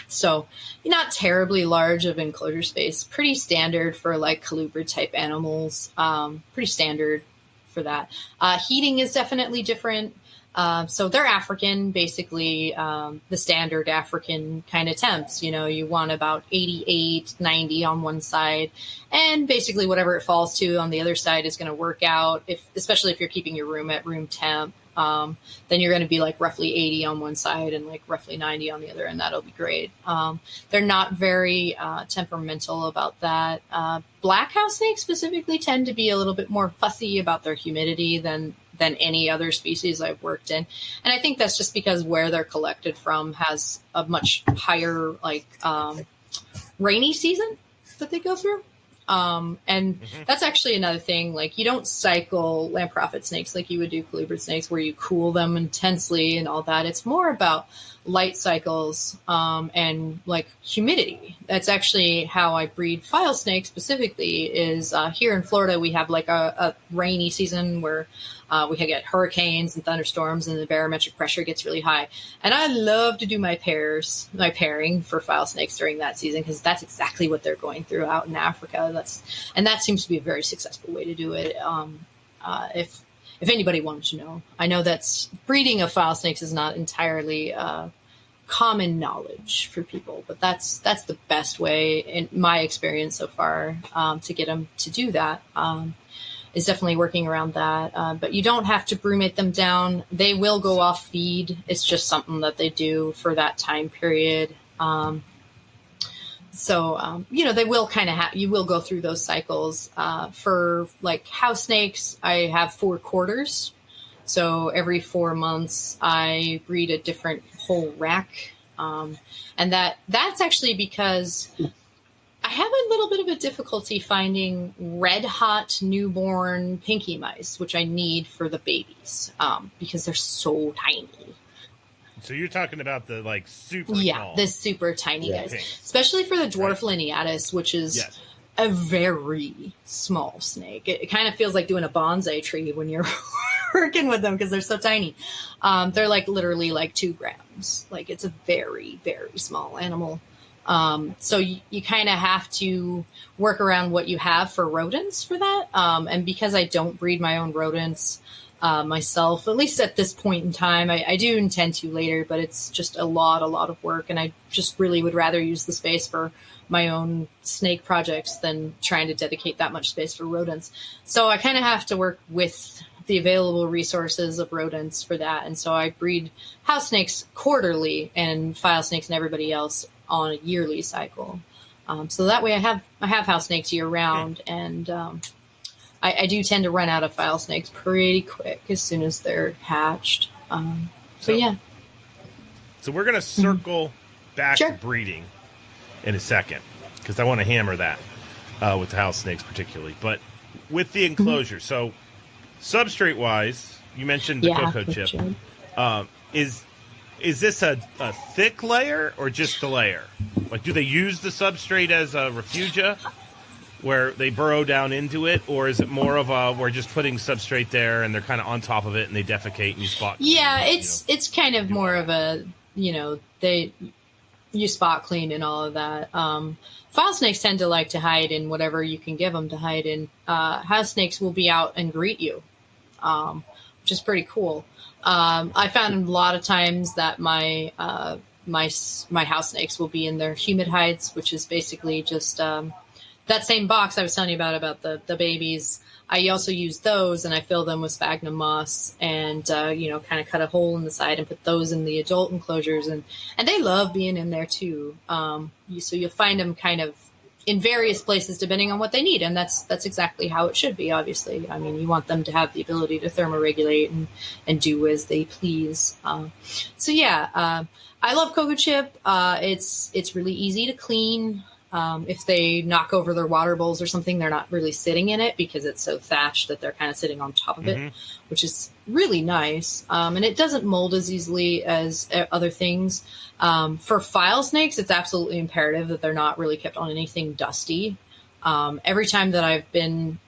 So not terribly large of enclosure space, pretty standard for like colubrid type animals, pretty standard for that. Heating is definitely different. So they're African, basically, the standard African kind of temps. You want about 88, 90 on one side, and basically whatever it falls to on the other side is going to work out. Especially if you're keeping your room at room temp, then you're going to be like roughly 80 on one side and like roughly 90 on the other, and that'll be great. They're not very temperamental about that. Black house snakes specifically tend to be a little bit more fussy about their humidity than any other species I've worked in. And I think that's just because where they're collected from has a much higher rainy season that they go through. And that's actually another thing. Like, you don't cycle Lamprophiid snakes like you would do colubrid snakes, where you cool them intensely and all that. It's more about light cycles and like humidity. That's actually how I breed file snakes specifically. Is here in Florida we have like a rainy season where we can get hurricanes and thunderstorms, and the barometric pressure gets really high. And I love to do my pairing for file snakes during that season, because that's exactly what they're going through out in Africa. That seems to be a very successful way to do it. If anybody wanted to know, I know that breeding of file snakes is not entirely common knowledge for people, but that's the best way in my experience so far to get them to do that. Is definitely working around that. But you don't have to brumate them down. They will go off feed. It's just something that they do for that time period. They will kind of you will go through those cycles. For like house snakes, I have 4 quarters. So every 4 months I breed a different whole rack. And that's actually because I have a little bit of a difficulty finding red hot newborn pinky mice, which I need for the babies, because they're so tiny. So you're talking about the like super small. The super tiny guys, especially for the dwarf lineatus, which is a very small snake. It kind of feels like doing a bonsai tree when you're working with them, because they're so tiny. They're like literally like 2 grams. Like, it's a very, very small animal. So you kind of have to work around what you have for rodents for that. And because I don't breed my own rodents myself, at least at this point in time, I do intend to later, but it's just a lot of work. And I just really would rather use the space for my own snake projects than trying to dedicate that much space for rodents. So I kind of have to work with the available resources of rodents for that. And so I breed house snakes quarterly and file snakes and everybody else on a yearly cycle. So that way I have house snakes year round, and I do tend to run out of file snakes pretty quick as soon as they're hatched. So we're going to circle back to breeding in a second, because I want to hammer that with the house snakes particularly. But with the enclosure, so substrate wise, you mentioned the cocoa chip. Is this a thick layer or just a layer? Like, do they use the substrate as a refugia where they burrow down into it, or is it more of a we're just putting substrate there and they're kind of on top of it and they defecate and you spot? Yeah, it's kind of more of a you spot clean and all of that. File snakes tend to like to hide in whatever you can give them to hide in. House snakes will be out and greet you, which is pretty cool. I found a lot of times that my house snakes will be in their humid hides, which is basically just that same box I was telling you about the babies. I also use those, and I fill them with sphagnum moss, and kind of cut a hole in the side and put those in the adult enclosures, and they love being in there too. So you'll find them kind of in various places depending on what they need. And that's exactly how it should be, obviously. I mean, you want them to have the ability to thermoregulate and do as they please. I love Cocoa Chip. It's really easy to clean. If they knock over their water bowls or something, they're not really sitting in it because it's so thatched that they're kind of sitting on top of it, which is really nice. And it doesn't mold as easily as other things. For file snakes, it's absolutely imperative that they're not really kept on anything dusty. Every time that I've been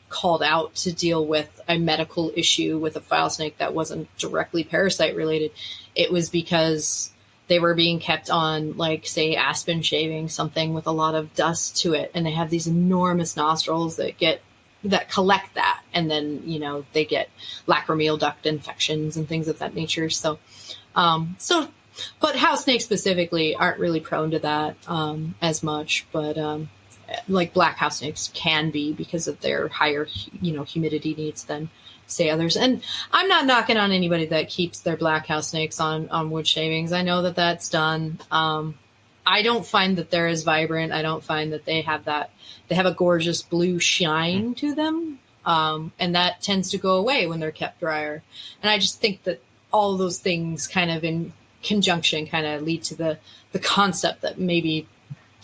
called out to deal with a medical issue with a file snake that wasn't directly parasite related, it was because they were being kept on, say, aspen shaving, something with a lot of dust to it. And they have these enormous nostrils that collect that. And then, they get lacrimal duct infections and things of that nature. But house snakes specifically aren't really prone to that as much. But black house snakes can be because of their higher, humidity needs than, say, others. And I'm not knocking on anybody that keeps their black house snakes on wood shavings. I know that that's done. I don't find that they're as vibrant. I don't find that they have a gorgeous blue shine to them. And that tends to go away when they're kept drier. And I just think that all of those things kind of in conjunction kind of lead to the concept that maybe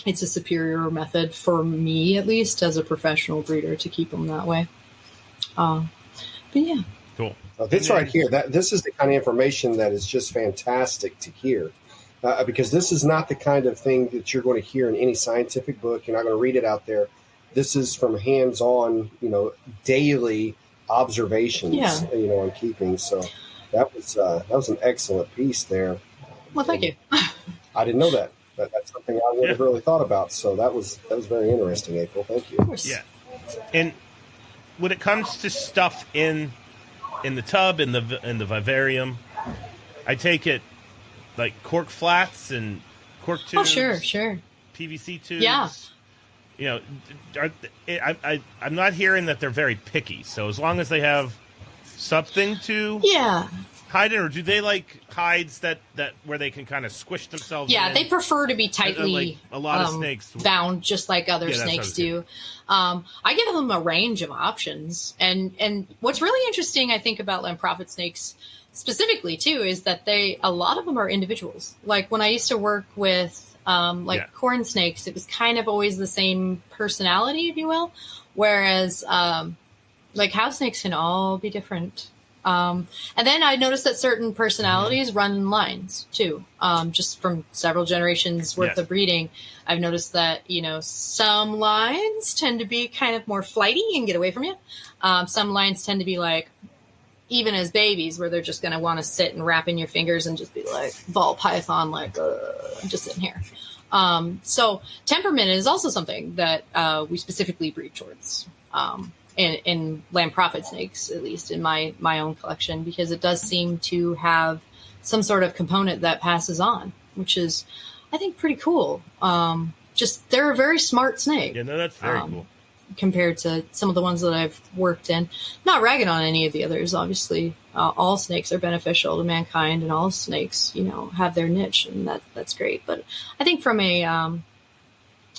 it's a superior method for me, at least as a professional breeder, to keep them that way. But yeah. Cool. This right here, this is the kind of information that is just fantastic to hear, because this is not the kind of thing that you're going to hear in any scientific book. You're not going to read it out there. This is from hands-on, daily observations, on keeping. So that was an excellent piece there. Well, thank you. I didn't know that. That's something I would have really thought about. So that was very interesting, April. Thank you. Of course. Yeah. And when it comes to stuff in the tub, in the vivarium, I take it like cork flats and cork tubes. Oh, sure. PVC tubes. Yeah. I'm not hearing that they're very picky. So as long as they have something to hide in, or do they like hides that where they can kind of squish themselves? Yeah, in? they prefer to be tightly like a lot of snakes bound, just like other snakes do. I give them a range of options, and what's really interesting, I think, about Lamprophiid snakes specifically too, is that a lot of them are individuals. Like when I used to work with corn snakes, it was kind of always the same personality, if you will, whereas house snakes can all be different. And then I noticed that certain personalities run in lines too. Just from several generations worth of breeding, I've noticed that, some lines tend to be kind of more flighty and get away from you. Some lines tend to be even as babies, where they're just going to want to sit and wrap in your fingers and just be like ball python, I'm just sitting here. So temperament is also something that we specifically breed towards. In Lamprophiid snakes, at least in my own collection, because it does seem to have some sort of component that passes on, which is, I think, pretty cool. They're a very smart snake. Yeah, no, that's very cool. Compared to some of the ones that I've worked in. Not ragging on any of the others, obviously. All snakes are beneficial to mankind, and all snakes, have their niche, and that's great. But I think from a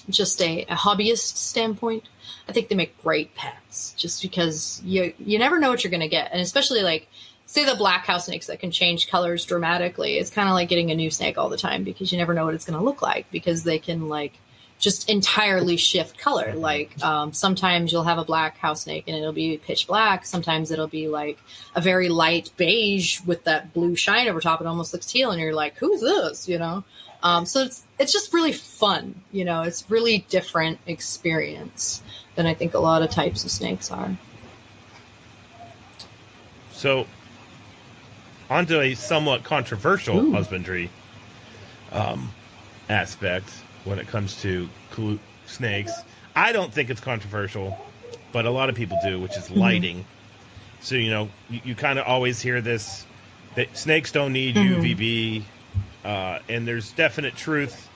hobbyist standpoint, I think they make great pets, just because you never know what you're going to get. And especially say the black house snakes that can change colors dramatically. It's kind of like getting a new snake all the time, because you never know what it's going to look like, because they can just entirely shift color. Sometimes you'll have a black house snake and it'll be pitch black. Sometimes it'll be a very light beige with that blue shine over top. It almost looks teal, and you're like, who's this? So it's just really fun. It's really different experience than I think a lot of types of snakes are. So, onto a somewhat controversial husbandry aspect when it comes to snakes. I don't think it's controversial, but a lot of people do, which is lighting. So, you kind of always hear this, that snakes don't need UVB, and there's definite truth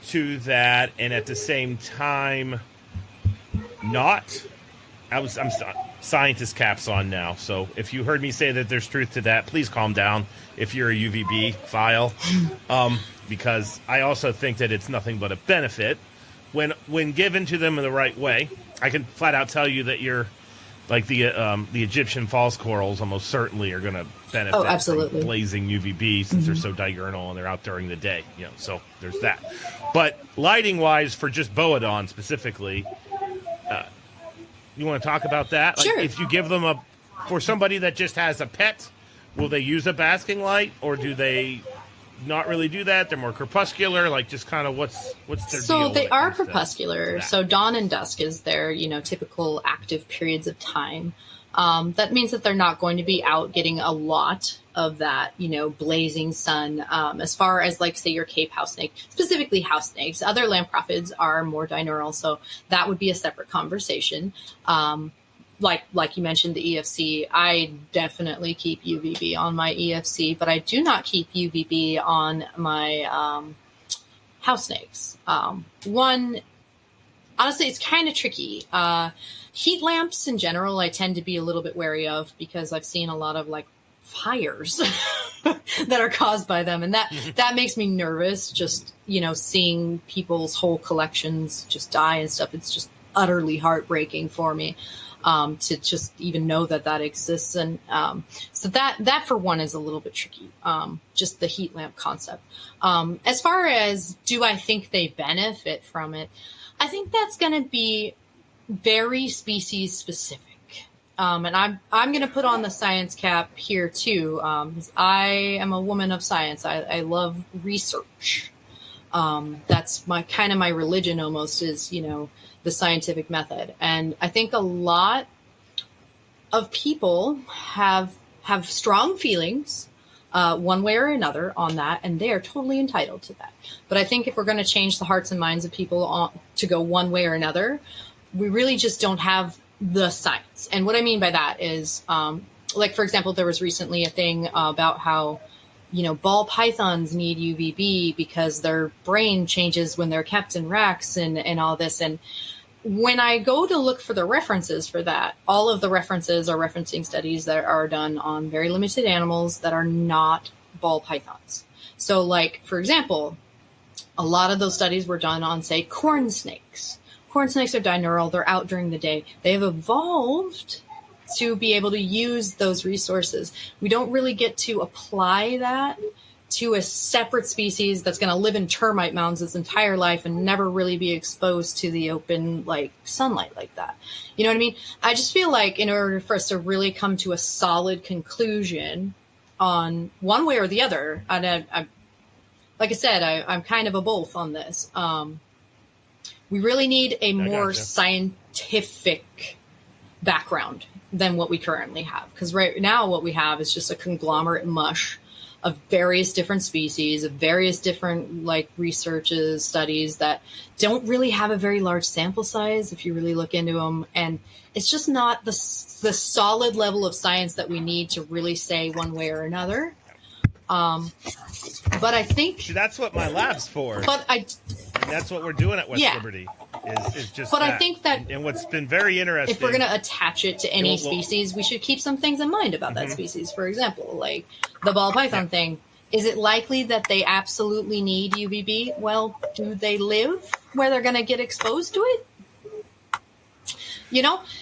to that, and at the same time, not. I'm scientist caps on now, so if you heard me say that there's truth to that, please calm down if you're a UVB file, because I also think that it's nothing but a benefit. when given to them in the right way, I can flat out tell you that you're like the Egyptian false corals almost certainly are going to benefit absolutely. from blazing UVB since they're so diurnal and they're out during the day. So there's that. But lighting wise, for just Boaedon specifically, you want to talk about that? Sure. Like if you give them for somebody that just has a pet, will they use a basking light, or do they not really do that? They're more crepuscular. Like, just kind of what's their deal? So they are crepuscular. So dawn and dusk is their typical active periods of time. That means that they're not going to be out getting a lot of that blazing sun. As far as, like, say, your Cape house snake, specifically house snakes, other Lamprophiids are more diurnal, so that would be a separate conversation. Like you mentioned, the EFC, I definitely keep UVB on my EFC, but I do not keep UVB on my house snakes. One, honestly, it's kind of tricky. Heat lamps in general, I tend to be a little bit wary of because I've seen a lot of fires that are caused by them. And that makes me nervous. Just, seeing people's whole collections just die and stuff. It's just utterly heartbreaking for me. To just even know that exists. And so that for one is a little bit tricky, just the heat lamp concept. As far as do I think they benefit from it, I think that's going to be very species specific. And I'm going to put on the science cap here too. I am a woman of science. I love research. That's my religion almost is, the scientific method. And I think a lot of people have strong feelings one way or another on that, and they are totally entitled to that. But I think if we're going to change the hearts and minds of people to go one way or another, we really just don't have the science. And what I mean by that is, for example, there was recently a thing about how ball pythons need UVB because their brain changes when they're kept in racks and all this. And when I go to look for the references for that, all of the references are referencing studies that are done on very limited animals that are not ball pythons. So, for example, a lot of those studies were done on, say, corn snakes. Corn snakes are diurnal. They're out during the day. They have evolved to be able to use those resources. We don't really get to apply that to a separate species that's going to live in termite mounds its entire life and never really be exposed to the open sunlight like that. You know what I mean? I just feel like in order for us to really come to a solid conclusion on one way or the other, and I like I said, I'm kind of a both on this. We really need a more scientific background than what we currently have. Because right now what we have is just a conglomerate mush of various different species, of various different researches, studies that don't really have a very large sample size if you really look into them. And it's just not the solid level of science that we need to really say one way or another. But I think that's what my lab's for. But and that's what we're doing at West Liberty. Is just. But that. I think that, and what's been very interesting, if we're going to attach it to any species, we should keep some things in mind about that species. For example, like the ball python thing. Is it likely that they absolutely need UVB? Well, do they live where they're going to get exposed to it?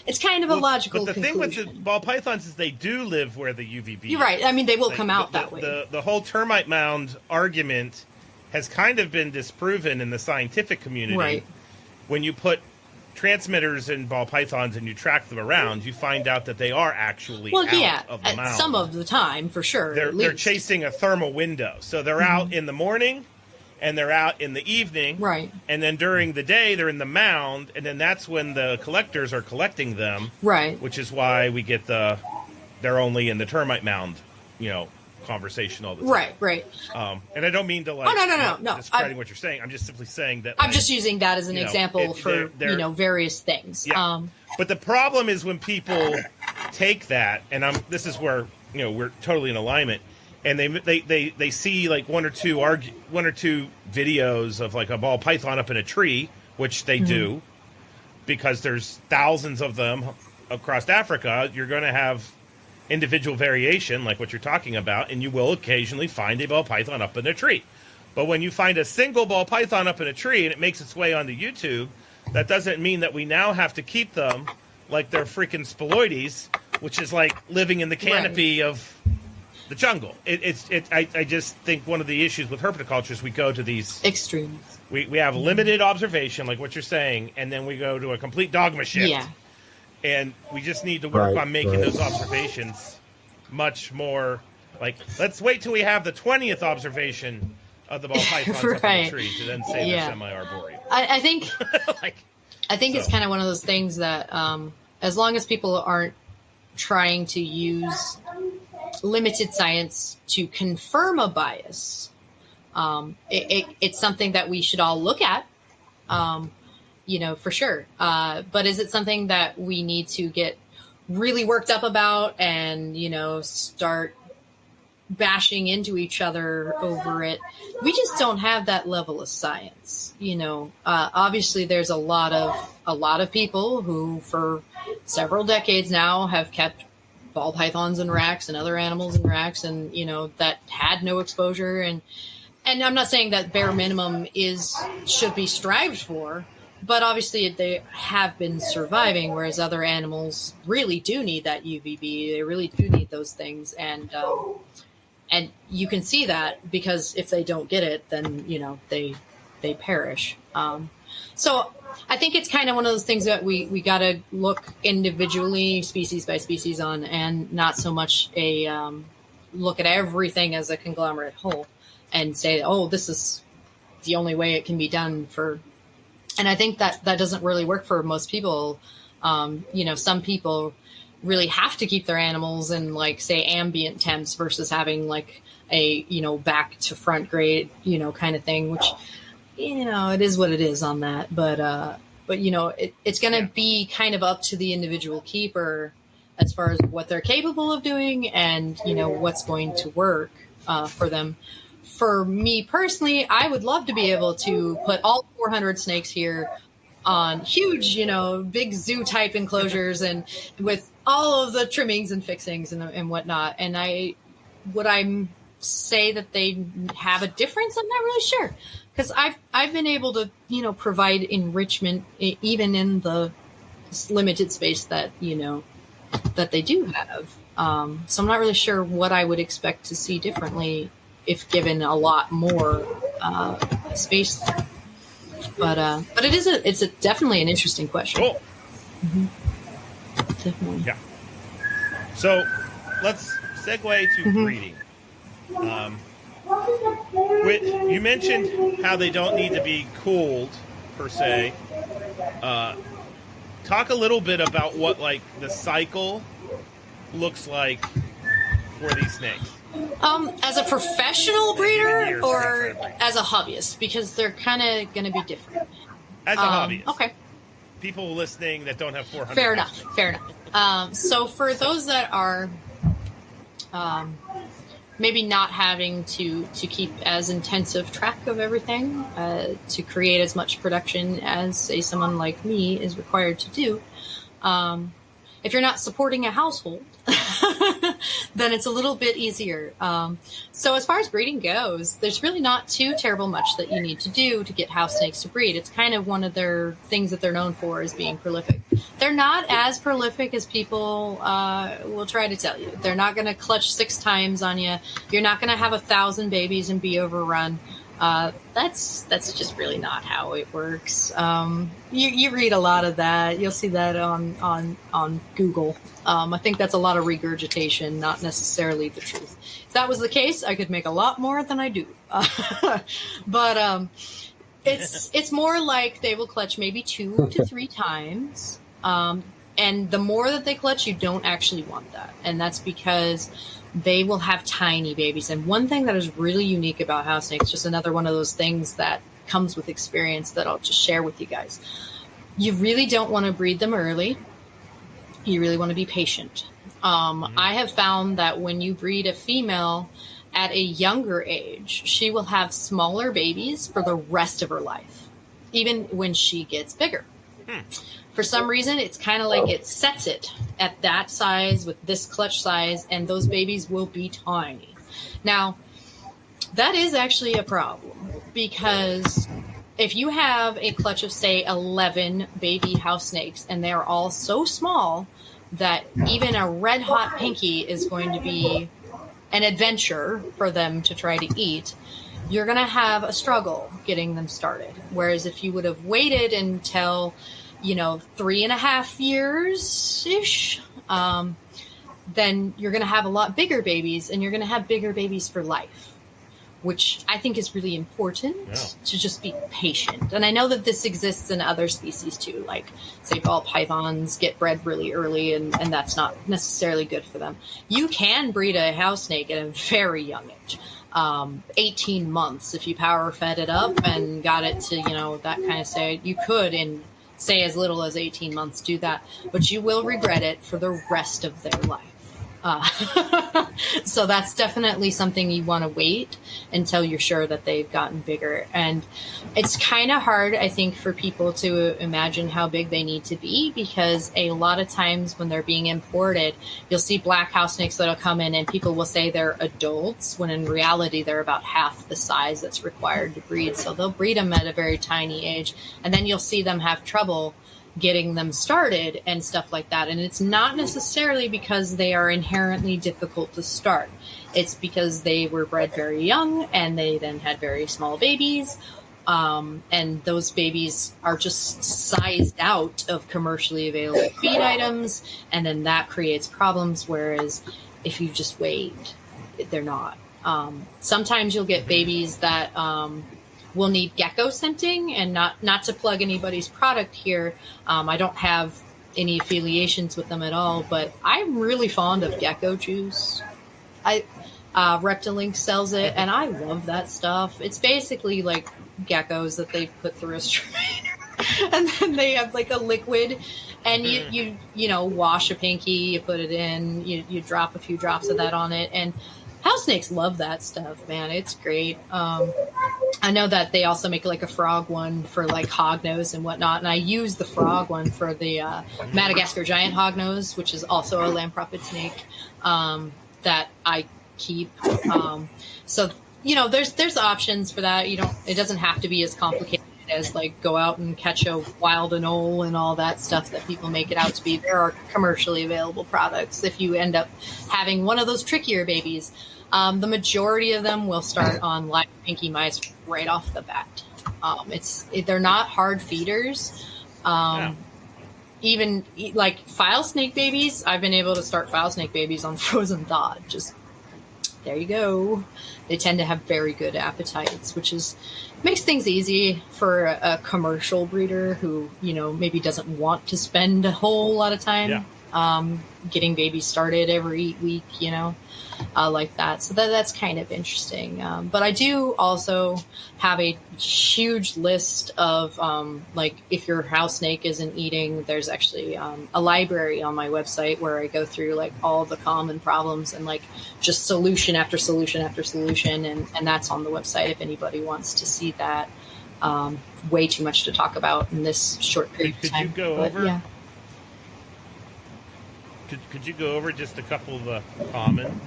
It's kind of a logical conclusion. But the thing with the ball pythons is they do live where the UVB is. You're right. I mean, they will come out that way. The whole termite mound argument has kind of been disproven in the scientific community. Right. When you put transmitters in ball pythons and you track them around, you find out that they are actually out of the mound. Some of the time, for sure. They're chasing a thermal window. So they're out in the morning and they're out in the evening. Right. And then during the day, they're in the mound, and then that's when the collectors are collecting them. Right. Which is why we get they're only in the termite mound, conversation all the time. Right. And I don't mean to no. discrediting what you're saying. I'm just simply saying that I'm just using that as an example for various things. Yeah. But the problem is when people take that, and this is where we're totally in alignment, and they see one or two videos of a ball python up in a tree, which they do, because there's thousands of them across Africa. You're going to have individual variation, like what you're talking about, and you will occasionally find a ball python up in a tree. But when you find a single ball python up in a tree and it makes its way onto YouTube, that doesn't mean that we now have to keep them like they're freaking Spoloides, which is like living in the canopy of the jungle. I just think one of the issues with herpetoculture is we go to these extremes. We have limited observation, like what you're saying, and then we go to a complete dogma shift. Yeah. And we just need to work on making those observations much more like, let's wait till we have the 20th observation of the ball pythons up in the tree to then say they're semi-arboreal. I think it's kind of one of those things that as long as people aren't trying to use limited science to confirm a bias, it's something that we should all look at, for sure. But is it something that we need to get really worked up about and, start bashing into each other over it? We just don't have that level of science. Obviously there's a lot of people who for several decades now have kept ball pythons in racks and other animals in racks, and that had no exposure, and I'm not saying that bare minimum should be strived for, but obviously they have been surviving, whereas other animals really do need that UVB. They really do need those things, and you can see that because if they don't get it, then they perish. So I think it's kind of one of those things that we got to look individually, species by species on, and not so much a look at everything as a conglomerate whole and say, oh, this is the only way it can be done for. And I think that doesn't really work for most people. Some people really have to keep their animals in, like, say, ambient temps versus having like a, back to front grade, kind of thing, which, it is what it is on that. But it's going to be kind of up to the individual keeper as far as what they're capable of doing and, what's going to work for them. For me personally, I would love to be able to put all 400 snakes here on huge, big zoo type enclosures and with all of the trimmings and fixings and whatnot. And would I say that they have a difference? I'm not really sure, because I've been able to, provide enrichment even in the limited space that, that they do have. So I'm not really sure what I would expect to see differently if given a lot more space there. But it's definitely an interesting question. Cool. Mm-hmm. Definitely. Yeah. So let's segue to breeding. You mentioned how they don't need to be cooled per se. Talk a little bit about what the cycle looks like for these snakes. As a professional breeder or as a hobbyist, because they're kind of going to be different. As a hobbyist. Okay. People listening that don't have 400. Fair enough. So for those that are maybe not having to keep as intensive track of everything to create as much production as, say, someone like me is required to do, if you're not supporting a household, then it's a little bit easier. So as far as breeding goes, there's really not too terrible much that you need to do to get house snakes to breed. It's kind of one of their things that they're known for, is being prolific. They're not as prolific as people will try to tell you. They're not going to clutch 6 times on you. You're not going to have 1,000 babies and be overrun. That's just really not how it works. You read a lot of that. You'll see that on Google. I think that's a lot of regurgitation, not necessarily the truth. If that was the case, I could make a lot more than I do. But it's more like they will clutch maybe 2 to 3 times. And the more that they clutch, you don't actually want that. And that's because they will have tiny babies. And one thing that is really unique about house snakes, just another one of those things that comes with experience that I'll just share with you guys. You really don't want to breed them early. You really want to be patient. I have found that when you breed a female at a younger age, she will have smaller babies for the rest of her life, even when she gets bigger. For some reason, it's kind of like it sets it at that size with this clutch size, and those babies will be tiny. Now, That is actually a problem, because if you have a clutch of, say, 11 baby house snakes, and they're all so small that even a red hot pinky is going to be an adventure for them to try to eat, you're going to have a struggle getting them started. Whereas if you would have waited until, 3.5 years-ish, then you're going to have a lot bigger babies, and you're going to have bigger babies for life, which I think is really important to just be patient. And I know that this exists in other species too, like, say, ball pythons get bred really early, and that's not necessarily good for them. You can breed a house snake at a very young age. 18 months, if you power fed it up and got it to, that kind of say, you could in, say, as little as 18 months do that, but you will regret it for the rest of their life. So that's definitely something you want to wait until you're sure that they've gotten bigger. And it's kind of hard, I think, for people to imagine how big they need to be, because a lot of times when they're being imported, you'll see black house snakes that'll come in and people will say they're adults, when in reality they're about half the size that's required to breed. So they'll breed them at a very tiny age, and then you'll see them have trouble getting them started and stuff like that. And it's not necessarily because they are inherently difficult to start. It's because they were bred very young and they then had very small babies. And those babies are just sized out of commercially available feed items. And then that creates problems. Whereas if you just wait, they're not. Sometimes you'll get babies that, will need gecko scenting, and not to plug anybody's product here. I don't have any affiliations with them at all, but I'm really fond of gecko juice. Reptilink sells it, and I love that stuff. It's basically like geckos that they put through a strainer, and then they have like a liquid, and you wash a pinky, you put it in, you drop a few drops of that on it, and house snakes love that stuff, man. It's great. I know that they also make like a frog one for like hognose and whatnot, and I use the frog one for the Madagascar giant hognose, which is also a Lamprophiid snake that I keep. So there's options for that. It doesn't have to be as complicated as like go out and catch a wild anole and all that stuff that people make it out to be. There are commercially available products. If you end up having one of those trickier babies, the majority of them will start on live pinky mice right off the bat. They're not hard feeders. Even like file snake babies, I've been able to start file snake babies on frozen thawed. Just there you go. They tend to have very good appetites, which makes things easy for a commercial breeder who, maybe doesn't want to spend a whole lot of time getting babies started every week, like that. So that's kind of interesting. But I do also have a huge list of, like, if your house snake isn't eating, there's actually a library on my website where I go through like all the common problems and like just solution after solution after solution. And that's on the website if anybody wants to see that. Way too much to talk about in this short period of time. Could you go over? Yeah. Could you go over just a couple of the common,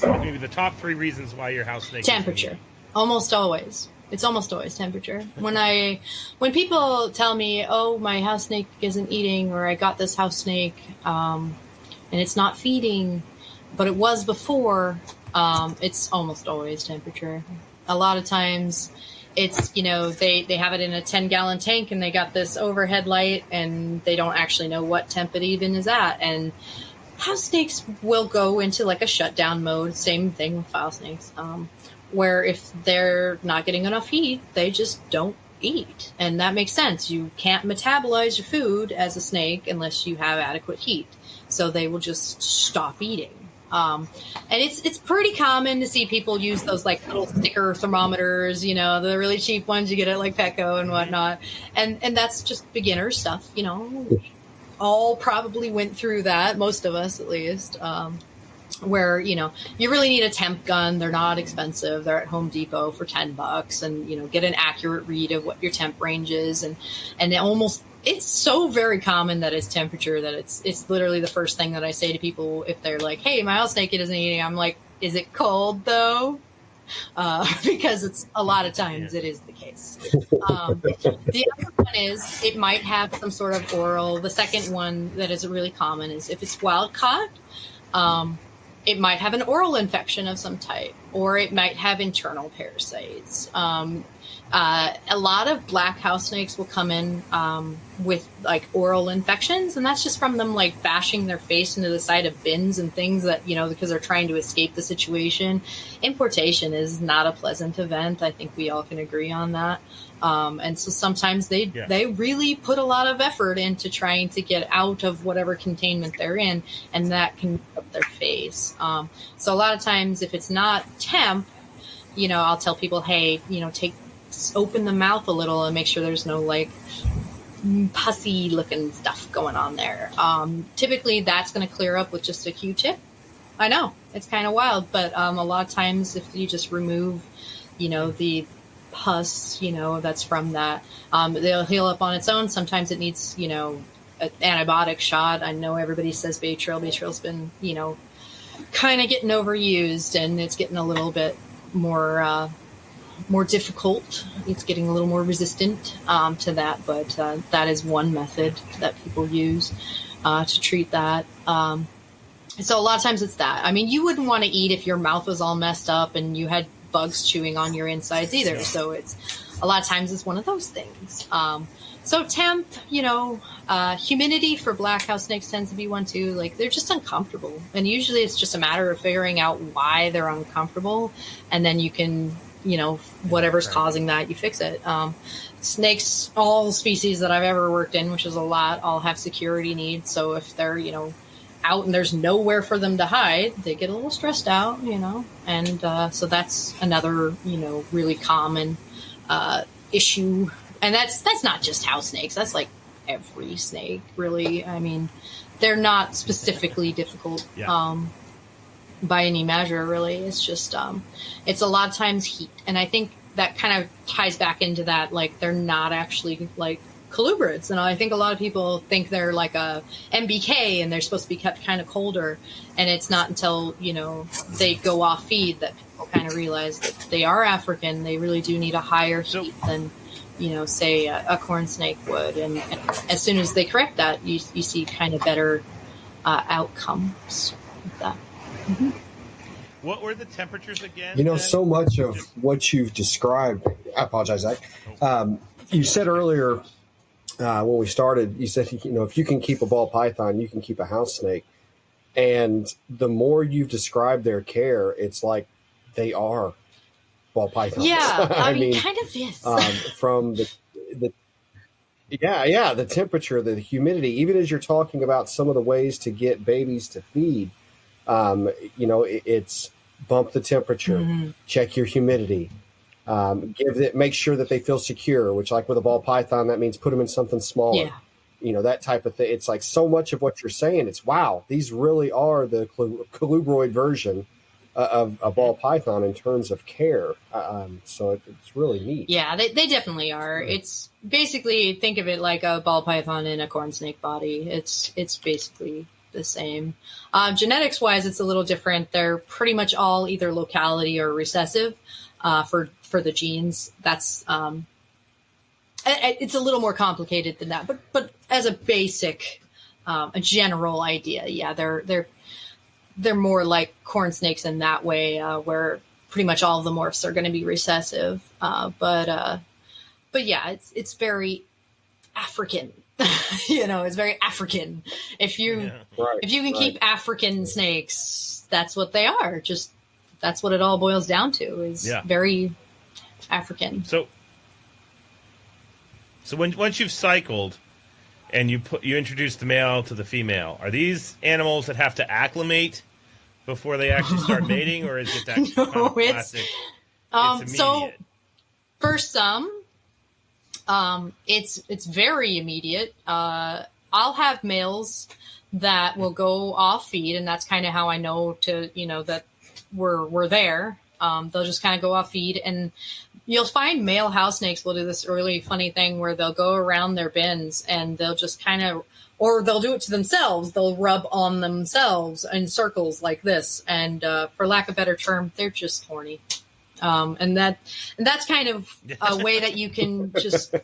maybe the top 3 reasons why your house snake? Temperature, almost always. It's almost always temperature. When people tell me, "Oh, my house snake isn't eating," or "I got this house snake and it's not feeding," but it was before, it's almost always temperature. A lot of times, it's, they have it in a 10-gallon tank and they got this overhead light and they don't actually know what temp it even is at. And house snakes will go into like a shutdown mode. Same thing with file snakes, where if they're not getting enough heat, they just don't eat. And that makes sense. You can't metabolize your food as a snake unless you have adequate heat. So they will just stop eating. And it's pretty common to see people use those like little sticker thermometers, the really cheap ones you get at like Petco and whatnot. And that's just beginner stuff, all probably went through that, most of us at least, where, you really need a temp gun. They're not expensive. They're at Home Depot for $10 and, get an accurate read of what your temp range is. And it's so very common that it's temperature that it's literally the first thing that I say to people if they're like, "Hey, my house snake isn't eating." I'm like, "Is it cold though?" because it's a lot of times it is the case. The other one is it might have some sort of oral. The second one that is really common is if it's wild caught, it might have an oral infection of some type, or it might have internal parasites. A lot of black house snakes will come in with like oral infections, and that's just from them like bashing their face into the side of bins and things that, because they're trying to escape the situation. Importation is not a pleasant event. I think we all can agree on that. And so sometimes they really put a lot of effort into trying to get out of whatever containment they're in, and that can up their face. So a lot of times if it's not temp, I'll tell people, hey, open the mouth a little and make sure there's no like pussy looking stuff going on there. Typically that's going to clear up with just a Q-tip. I know it's kind of wild, but a lot of times if you just remove, the pus, that's from that, they'll heal up on its own. Sometimes it needs, an antibiotic shot. I know everybody says Baytril. Baytril's been, kind of getting overused, and it's getting a little bit more difficult. It's getting a little more resistant to that, but that is one method that people use to treat that. So a lot of times it's that. I mean, you wouldn't want to eat if your mouth was all messed up and you had bugs chewing on your insides either. So it's a lot of times it's one of those things. So temp, humidity for black house snakes tends to be one too. Like they're just uncomfortable, and usually it's just a matter of figuring out why they're uncomfortable, and then you can, whatever's causing that, you fix it. Snakes, all species that I've ever worked in, which is a lot, all have security needs. So if they're, out and there's nowhere for them to hide, they get a little stressed out, and so that's another, really common issue. And that's not just house snakes. That's like every snake, really. I mean, they're not specifically difficult by any measure, really. It's just, it's a lot of times heat. And I think that kind of ties back into that, like, they're not actually like colubrids. And I think a lot of people think they're like a MBK and they're supposed to be kept kind of colder. And it's not until, they go off feed that people kind of realize that they are African. They really do need a higher heat than, say a corn snake would. And as soon as they correct that, you see kind of better outcomes with that. Mm-hmm. What were the temperatures again? So much of what you've described, I apologize, Zach. You said earlier when we started, you said, if you can keep a ball python, you can keep a house snake. And the more you've described their care, it's like they are ball pythons. Yeah, I mean, kind of is. From the temperature, the humidity, even as you're talking about some of the ways to get babies to feed, it's bump the temperature, check your humidity, make sure that they feel secure, which like with a ball python, that means put them in something smaller, that type of thing. It's like so much of what you're saying. It's wow, these really are the colubroid version of a ball python in terms of care. So it's really neat. Yeah, they definitely are. It's basically, think of it like a ball python in a corn snake body. It's basically the same. Genetics wise, it's a little different. They're pretty much all either locality or recessive for the genes. That's it's a little more complicated than that, but as a basic, a general idea, they're more like corn snakes in that way, where pretty much all of the morphs are going to be recessive. But yeah, it's very African. It's very African. If you can keep African snakes, that's what they are. Just that's what it all boils down to, is very African. So once you've cycled and you introduce the male to the female, are these animals that have to acclimate before they actually start mating, or is it that kind of classic? It's so for some, it's very immediate. I'll have males that will go off feed, and that's kind of how I know that we're there. They'll just kind of go off feed, and you'll find male house snakes will do this really funny thing where they'll go around their bins and they'll just kind of, or they'll do it to themselves. They'll rub on themselves in circles like this. And for lack of a better term, they're just horny. And that's kind of a way that you can just,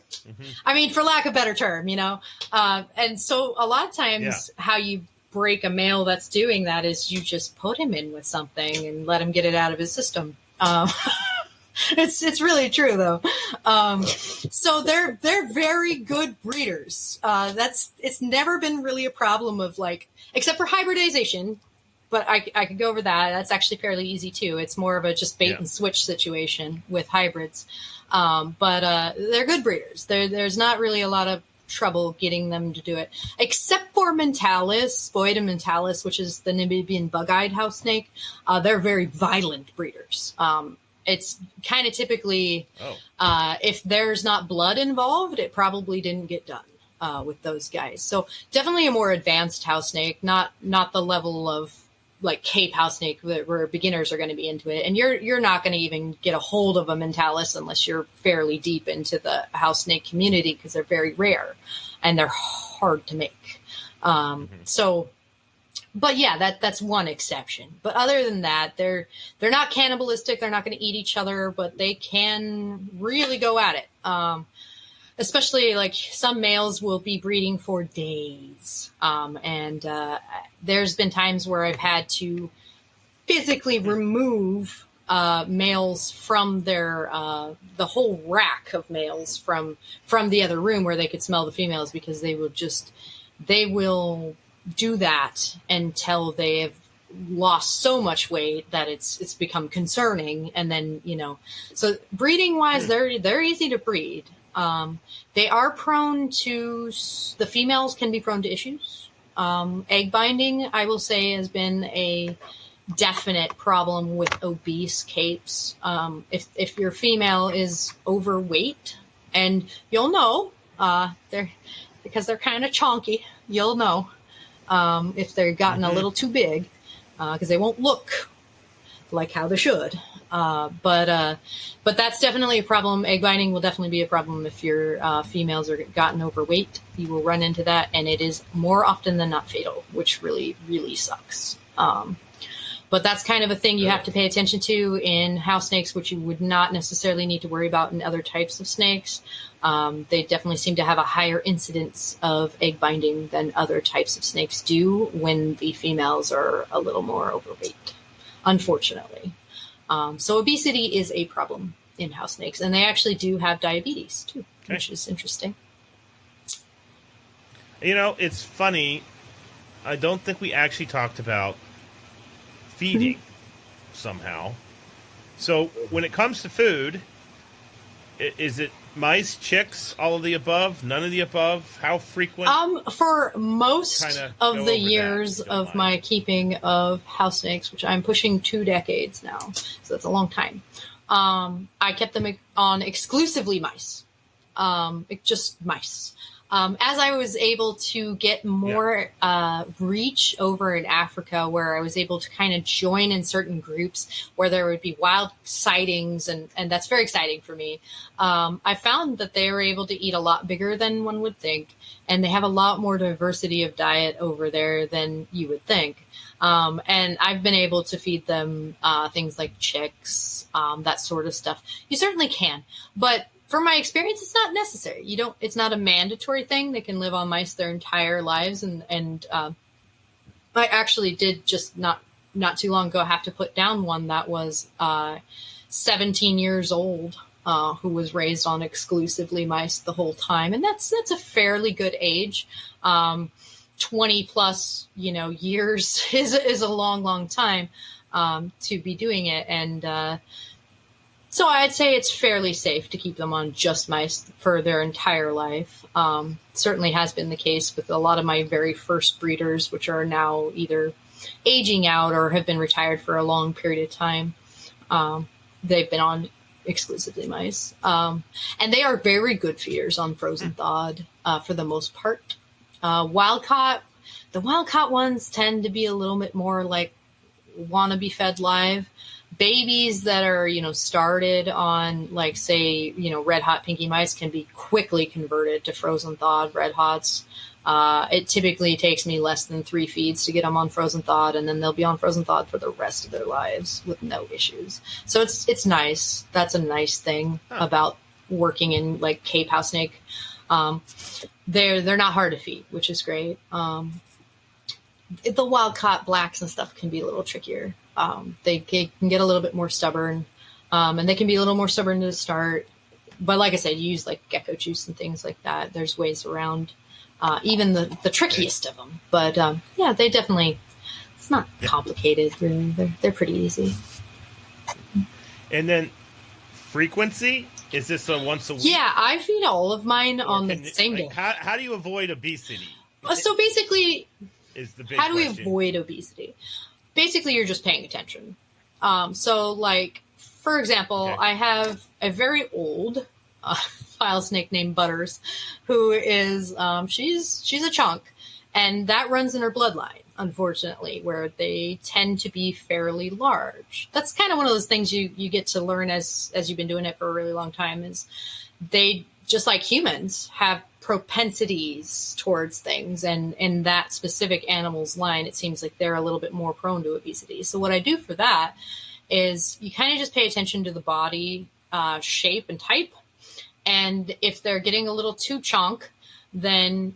I mean, for lack of a better term, and so a lot of times how you break a male that's doing that is you just put him in with something and let him get it out of his system. It's really true though. So they're very good breeders. It's never been really a problem of except for hybridization. But I could go over that. That's actually fairly easy too. It's more of a just bait and switch situation with hybrids. But they're good breeders. There's not really a lot of trouble getting them to do it, except for Mentalis, Boaedon mentalis, which is the Namibian bug-eyed house snake. They're very violent breeders. It's kind of typically, if there's not blood involved, it probably didn't get done with those guys. So definitely a more advanced house snake, not the level of Cape house snake where beginners are going to be into it. And you're not going to even get a hold of a Mentalis unless you're fairly deep into the house snake community, because they're very rare and they're hard to make. So, but yeah, that's one exception. But other than that, they're not cannibalistic. They're not going to eat each other, but they can really go at it. Especially some males will be breeding for days. And there's been times where I've had to physically remove males from their, the whole rack of males from the other room where they could smell the females, because they will do that until they have lost so much weight that it's become concerning. And then, so breeding wise, they're easy to breed. They are prone to, the females can be prone to issues. Egg binding, I will say, has been a definite problem with obese capes. If your female is overweight, and you'll know, because they're kind of chonky, you'll know, if they've gotten a little too big, because they won't look like how they should. But that's definitely a problem. Egg binding will definitely be a problem if your females are gotten overweight. You will run into that, and it is more often than not fatal, which really, really sucks. But that's kind of a thing you have to pay attention to in house snakes, which you would not necessarily need to worry about in other types of snakes. They definitely seem to have a higher incidence of egg binding than other types of snakes do when the females are a little more overweight, unfortunately. So obesity is a problem in house snakes, and they actually do have diabetes too, which is interesting. It's funny. I don't think we actually talked about feeding somehow. So when it comes to food, is it mice, chicks, all of the above, none of the above? How frequent? For most of the years of my keeping of house snakes, which I'm pushing 2 decades now, so that's a long time, I kept them on exclusively mice, just mice. As I was able to get more reach over in Africa, where I was able to kind of join in certain groups where there would be wild sightings, and that's very exciting for me. I found that they were able to eat a lot bigger than one would think, and they have a lot more diversity of diet over there than you would think. And I've been able to feed them things like chicks, that sort of stuff. You certainly can, but from my experience, it's not necessary. It's not a mandatory thing. They can live on mice their entire lives. And I actually did just not too long ago have to put down one that was 17 years old, who was raised on exclusively mice the whole time. And that's a fairly good age. 20 plus, years is a long, long time, to be doing it. And, so I'd say it's fairly safe to keep them on just mice for their entire life. Certainly has been the case with a lot of my very first breeders, which are now either aging out or have been retired for a long period of time. They've been on exclusively mice. And they are very good feeders on frozen thawed for the most part. The wild caught ones tend to be a little bit more like want to be fed live. babies that are, started on, like, say, red hot pinky mice can be quickly converted to frozen thawed red hots. It typically takes me less than 3 feeds to get them on frozen thawed, and then they'll be on frozen thawed for the rest of their lives with no issues. So it's nice. That's a nice thing about working in, like, Cape house snake. They're not hard to feed, which is great. The wild caught blacks and stuff can be a little trickier. They can get a little bit more stubborn, and they can be a little more stubborn to start. But like I said, you use like gecko juice and things like that. There's ways around even the trickiest of them. But yeah, they definitely, it's not complicated, really. They're pretty easy. And then frequency? Is this a once a week? Yeah, I feed all of mine on the same day. How do you avoid obesity? So basically, is the big how do we question. avoid obesity? Basically, you're just paying attention. So, like, for example, I have a very old file snake named Butters, who is she's a chunk, and that runs in her bloodline, unfortunately, where they tend to be fairly large. That's kind of one of those things you get to learn as you've been doing it for a really long time, is they, just like humans, have propensities towards things, and in that specific animal's line, it seems like they're a little bit more prone to obesity. So what I do for that is you kind of just pay attention to the body shape and type, and if they're getting a little too chunk, then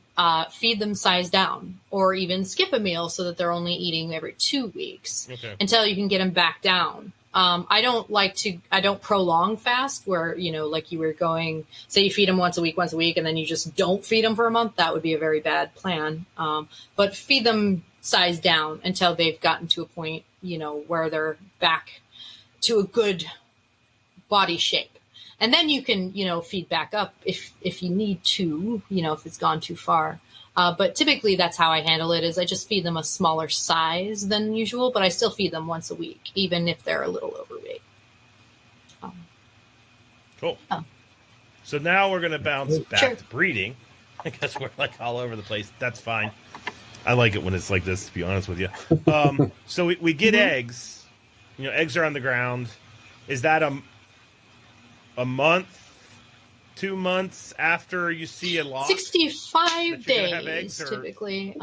feed them size down, or even skip a meal so that they're only eating every 2 weeks until you can get them back down. I don't prolong fast where, like you were going, say you feed them once a week, and then you just don't feed them for a month. That would be a very bad plan. But feed them size down until they've gotten to a point, where they're back to a good body shape. And then you can, feed back up if you need to, if it's gone too far. But typically that's how I handle it, is I just feed them a smaller size than usual, but I still feed them once a week, even if they're a little overweight. Cool. So now we're going to bounce back to breeding. I guess we're like all over the place. That's fine. I like it when it's like this, to be honest with you. So we get eggs. Eggs are on the ground. Is that a month, 2 months after you see a lot? 65 days, typically.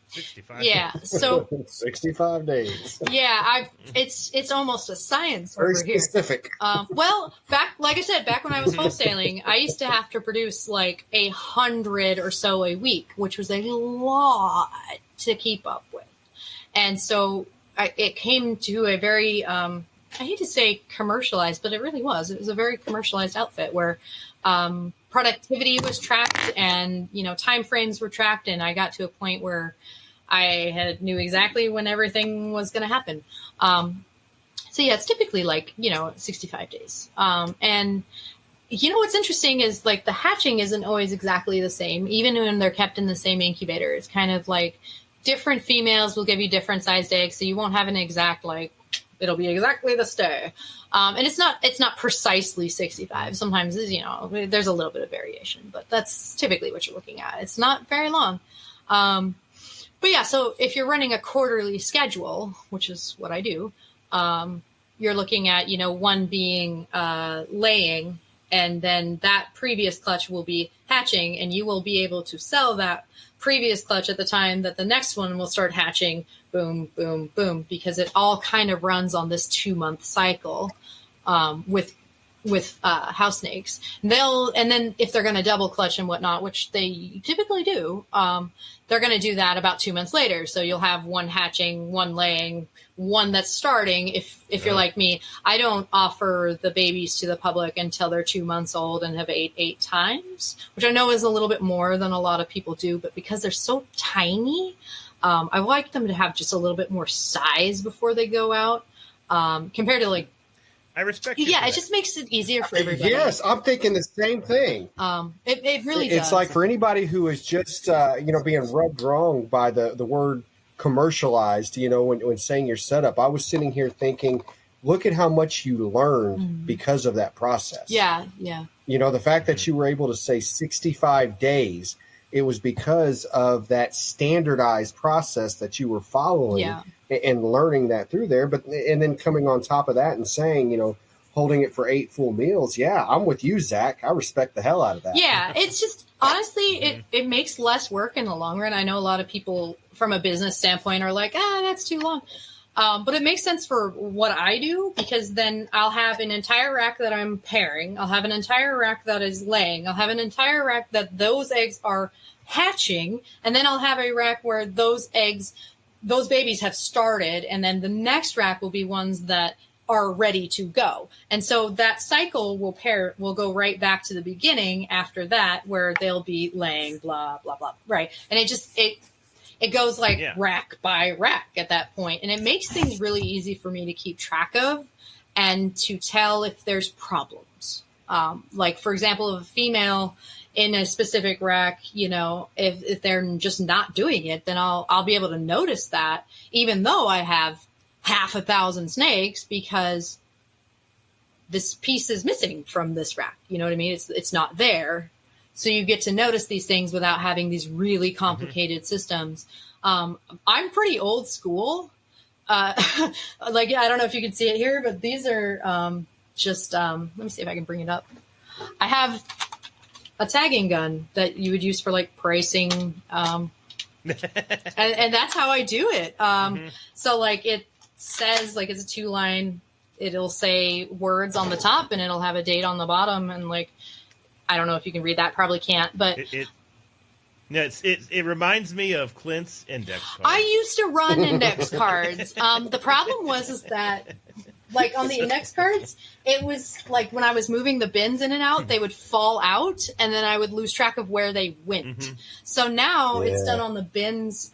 65. Yeah. So 65 days. Yeah, it's almost a science Very over here. specific. Well, back when I was wholesaling, I used to have to produce like 100 or so a week, which was a lot to keep up with. And so it came to a very I hate to say commercialized, but it really was. It was a very commercialized outfit where productivity was tracked, and time frames were tracked, and I got to a point where I knew exactly when everything was going to happen. So yeah, it's typically like 65 days. And what's interesting is, like, the hatching isn't always exactly the same, even when they're kept in the same incubator. It's kind of like different females will give you different sized eggs, so you won't have an exact, like, it'll be exactly this day. And it's not precisely 65. Sometimes, there's a little bit of variation, but that's typically what you're looking at. It's not very long. But yeah, so if you're running a quarterly schedule, which is what I do, you're looking at, one being laying, and then that previous clutch will be hatching, and you will be able to sell that previous clutch at the time that the next one will start hatching. Boom, boom, boom, because it all kind of runs on this 2-month cycle with house snakes. And then if they're going to double clutch and whatnot, which they typically do, they're going to do that about 2 months later. So you'll have one hatching, one laying, one that's starting. If you're like me, I don't offer the babies to the public until they're 2 months old and have ate 8 times, which I know is a little bit more than a lot of people do, but because they're so tiny, I like them to have just a little bit more size before they go out, compared to, like, I respect you. Yeah, it just makes it easier for everybody. Yes, I'm thinking the same thing. It really does. It's like, for anybody who is just being rubbed wrong by the word commercialized, when saying your setup, I was sitting here thinking, look at how much you learned because of that process. Yeah. The fact that you were able to say 65 days, it was because of that standardized process that you were following and learning that through there. And then coming on top of that and saying, holding it for 8 full meals. Yeah, I'm with you, Zach. I respect the hell out of that. Yeah, it's just, honestly, it makes less work in the long run. I know a lot of people from a business standpoint are like, that's too long. But it makes sense for what I do, because then I'll have an entire rack that I'm pairing. I'll have an entire rack that is laying. I'll have an entire rack that those eggs are hatching. And then I'll have a rack where those babies have started. And then the next rack will be ones that are ready to go. And so that cycle will go right back to the beginning after that, where they'll be laying, blah, blah, blah. Right. And it goes like rack by rack at that point. And it makes things really easy for me to keep track of and to tell if there's problems. Like, for example, if a female in a specific rack, if they're just not doing it, then I'll be able to notice that, even though I have half a thousand snakes, because this piece is missing from this rack. You know what I mean? It's not there. So you get to notice these things without having these really complicated systems. I'm pretty old school. Like, I don't know if you can see it here, but these are let me see if I can bring it up. I have a tagging gun that you would use for like pricing. And that's how I do it. So like it says, like, it's a 2-line, it'll say words on the top and it'll have a date on the bottom. And like, I don't know if you can read that. Probably can't, but it reminds me of Clint's index cards. I used to run index cards. The problem is that, like, on the index cards, it was like when I was moving the bins in and out, they would fall out, and then I would lose track of where they went. So now it's done on the bins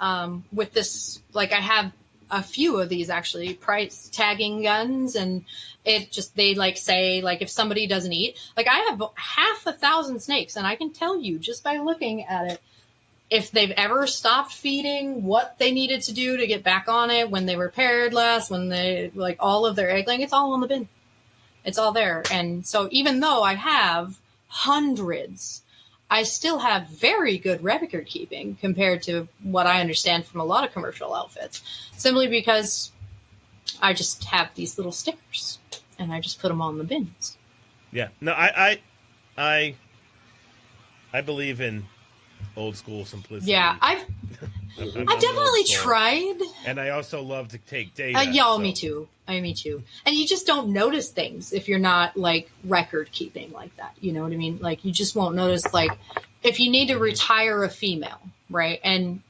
with this. Like, I have a few of these actually price tagging guns, and they like say, like, if somebody doesn't eat, like, I have half a thousand snakes, and I can tell you just by looking at it if they've ever stopped feeding, what they needed to do to get back on it, when they were paired last, when they, like, all of their egg laying, it's all on the bin. It's all there. And so even though I have hundreds, I still have very good record keeping compared to what I understand from a lot of commercial outfits, simply because I just have these little stickers and I just put them on the bins. Yeah. No, I believe in old school simplicity. Yeah, I've definitely tried. And I also love to take data. Me too. Me too. And you just don't notice things if you're not, like, record keeping like that. You know what I mean? Like, you just won't notice, like, if you need to retire a female, right? And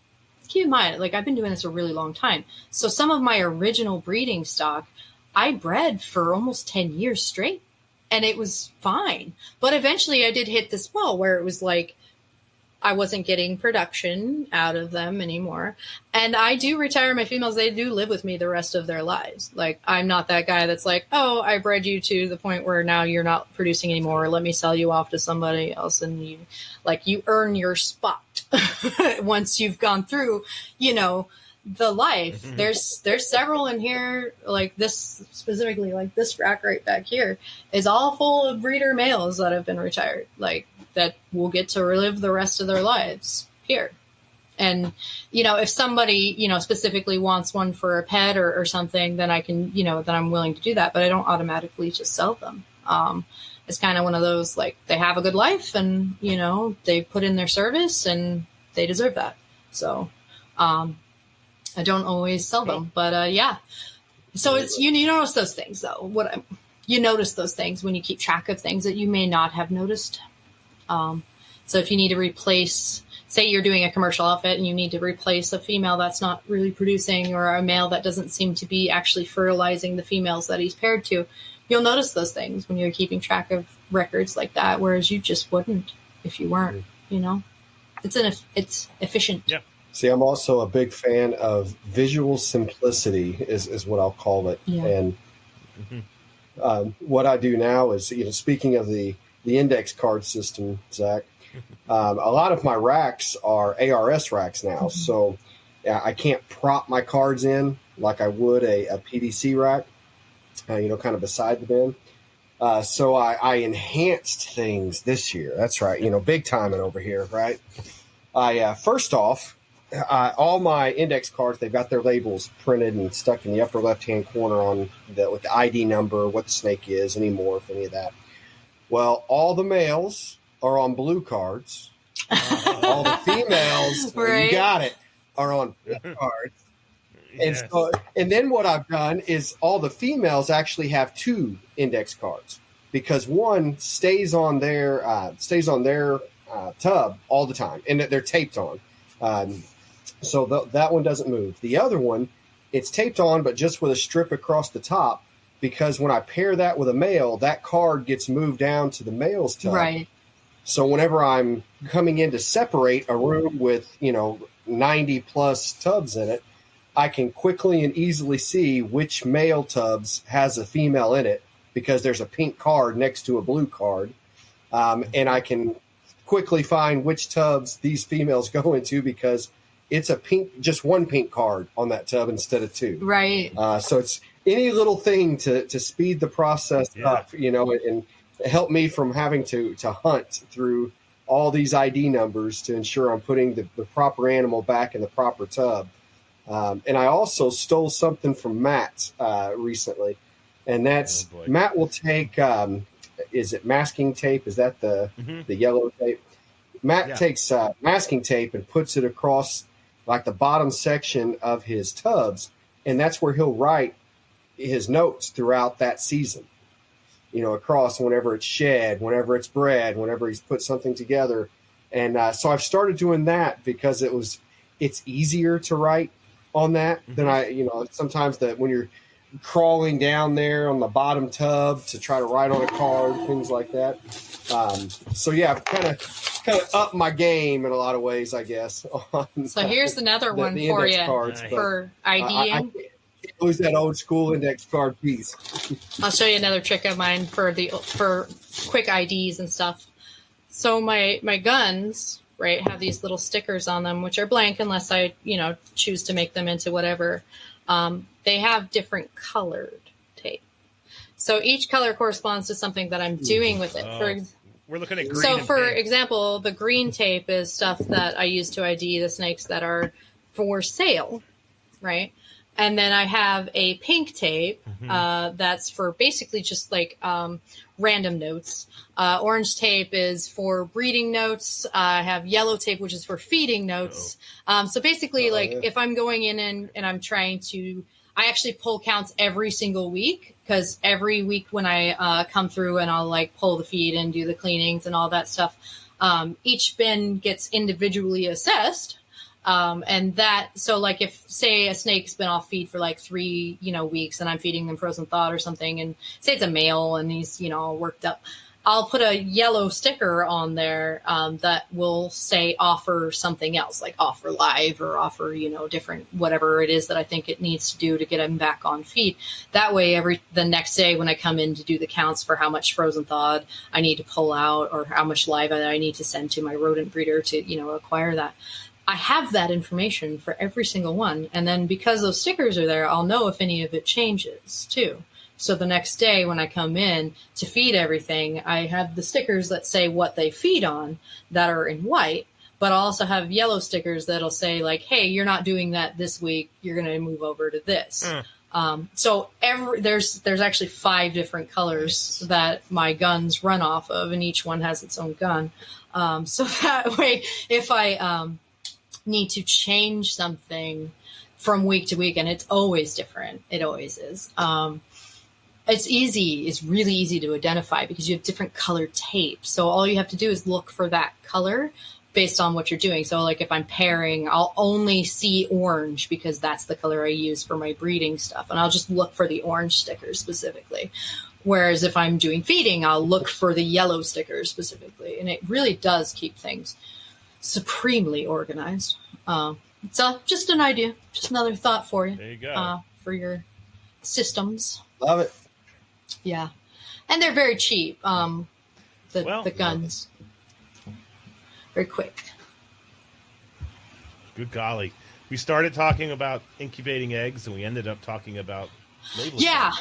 keep in mind, like, I've been doing this a really long time. So some of my original breeding stock, I bred for almost 10 years straight, and it was fine. But eventually I did hit this wall where it was like, I wasn't getting production out of them anymore. And I do retire my females. They do live with me the rest of their lives. Like, I'm not that guy that's like, oh, I bred you to the point where now you're not producing anymore. Let me sell you off to somebody else. And you earn your spot once you've gone through, the life. There's several in here, like this specifically, like this rack right back here is all full of breeder males that have been retired, like, that will get to relive the rest of their lives here. And, if somebody, specifically wants one for a pet or something, then I can, then I'm willing to do that, but I don't automatically just sell them. It's kind of one of those, like, they have a good life and, they put in their service and they deserve that. So, I don't always sell them, but yeah. So it's, you notice those things though. You notice those things when you keep track of things that you may not have noticed. So if you need to replace, say you're doing a commercial outfit and you need to replace a female that's not really producing, or a male that doesn't seem to be actually fertilizing the females that he's paired to, you'll notice those things when you're keeping track of records like that, whereas you just wouldn't if you weren't, it's efficient. Yeah. See, I'm also a big fan of visual simplicity is what I'll call it. Yeah. And what I do now is, speaking of the index card system, Zach, a lot of my racks are ARS racks now. So I can't prop my cards in like I would a PDC rack, kind of beside the bin. So I enhanced things this year. That's right. Big timing over here, right? First off, all my index cards, they've got their labels printed and stuck in the upper left-hand corner with the ID number, what the snake is, any morph, any of that. Well, all the males are on blue cards. All the females, right. You got it, are on pink cards. Yes. And then what I've done is all the females actually have 2 index cards because one stays on their tub all the time, and they're taped on. So that one doesn't move. The other one, it's taped on, but just with a strip across the top, because when I pair that with a male, that card gets moved down to the male's tub. Right. So whenever I'm coming in to separate a room with 90 plus tubs in it, I can quickly and easily see which male tubs has a female in it because there's a pink card next to a blue card. And I can quickly find which tubs these females go into because it's just one pink card on that tub instead of 2. Right. So it's any little thing to speed the process up, and help me from having to hunt through all these ID numbers to ensure I'm putting the proper animal back in the proper tub. And I also stole something from Matt recently, and that's Matt will take, is it masking tape? Is that the yellow tape? Matt takes masking tape and puts it across like the bottom section of his tubs, and that's where he'll write his notes throughout that season, across whenever it's shed, whenever it's bred, whenever he's put something together. And so I've started doing that because it's easier to write on that than sometimes when you're crawling down there on the bottom tub to try to write on a card, things like that. So yeah, I've kind of up my game in a lot of ways, I guess. So here's another one for you cards, for IDing. I can't lose that old school index card piece. I'll show you another trick of mine for quick IDs and stuff. So my guns, right, have these little stickers on them, which are blank unless I, choose to make them into whatever. They have different colored tape. So each color corresponds to something that I'm doing with it. We're looking at green. So, and for pink. example, the green tape is stuff that I use to ID the snakes that are for sale, right? And then I have a pink tape that's for basically just like random notes. Orange tape is for breeding notes. I have yellow tape, which is for feeding notes. So basically, if I'm going in and I'm trying to, I actually pull counts every single week, because every week when I come through and I'll pull the feed and do the cleanings and all that stuff, each bin gets individually assessed. And so if say a snake's been off feed for 3, weeks, and I'm feeding them frozen thawed or something, and say it's a male and he's, all worked up, I'll put a yellow sticker on there, that will say offer something else, like offer live or offer, different, whatever it is that I think it needs to do to get him back on feed. That way, the next day when I come in to do the counts for how much frozen thawed I need to pull out or how much live I need to send to my rodent breeder to, acquire that, I have that information for every single one. And then because those stickers are there, I'll know if any of it changes too. So the next day when I come in to feed everything, I have the stickers that say what they feed on that are in white, but I'll also have yellow stickers that'll say hey, you're not doing that this week. You're going to move over to this. So there's actually 5 different colors that my guns run off of, and each one has its own gun. So that way, if I need to change something from week to week, and it's always different. It always is. It's easy. It's really easy to identify because you have different colored tape. So all you have to do is look for that color based on what you're doing. So if I'm pairing, I'll only see orange because that's the color I use for my breeding stuff. And I'll just look for the orange stickers specifically. Whereas if I'm doing feeding, I'll look for the yellow stickers specifically. And it really does keep things supremely organized. So just an idea, just another thought for you. There you go. For your systems. Love it. Yeah. And they're very cheap. The guns. Very quick. Good golly. We started talking about incubating eggs and we ended up talking about labeling. Yeah.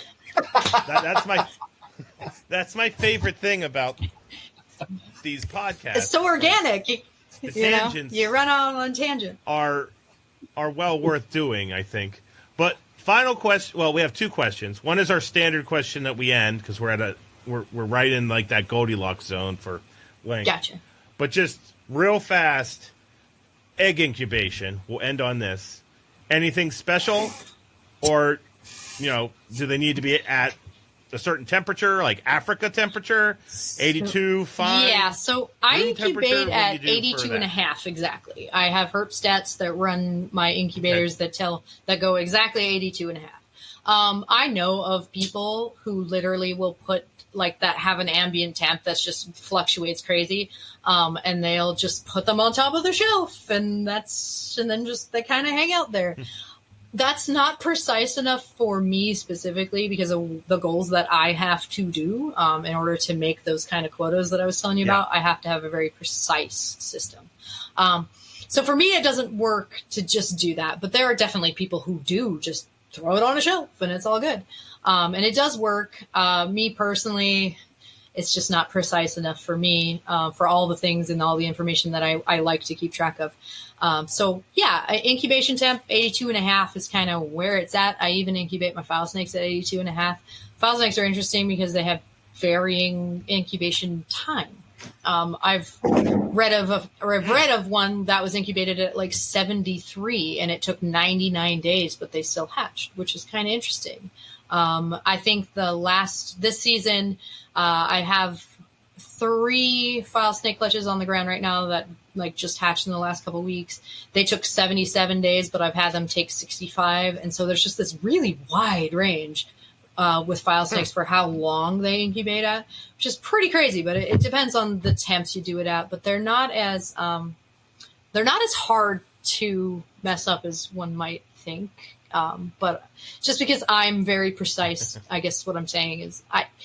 That's my favorite thing about these podcasts. It's so organic. The You know, tangents you run out on tangent. are well worth doing, I think. But final question. Well, we have two questions. One is our standard question that we end because we're right in like that Goldilocks zone for length. Gotcha. But just real fast, egg incubation. We'll end on this. Anything special, or do they need to be at a certain temperature, like Africa temperature, 82, fine? Yeah, so I incubate at 82 and a half exactly. I have herp stats that run my incubators that go exactly 82 and a half. I know of people who literally will put like that, have an ambient temp that's just fluctuates crazy. And they'll just put them on top of the shelf and then just they kind of hang out there. That's not precise enough for me specifically because of the goals that I have to do in order to make those kind of quotas that I was telling you about. I have to have a very precise system. So for me, it doesn't work to just do that. But there are definitely people who do just throw it on a shelf and it's all good. And it does work. Me personally, it's just not precise enough for me for all the things and all the information that I like to keep track of. So yeah, incubation temp 82 and a half is kind of where it's at. I even incubate my file snakes at 82 and a half. File snakes are interesting because they have varying incubation time. I've read of one that was incubated at like 73 and it took 99 days, but they still hatched, which is kind of interesting. I think this season, I have 3 file snake clutches on the ground right now that like just hatched in the last couple of weeks. They took 77 days, but I've had them take 65. And so there's just this really wide range with file snakes for how long they incubate at, which is pretty crazy, but it depends on the temps you do it at, but they're not as hard to mess up as one might think. But just because I'm very precise, I guess what I'm saying is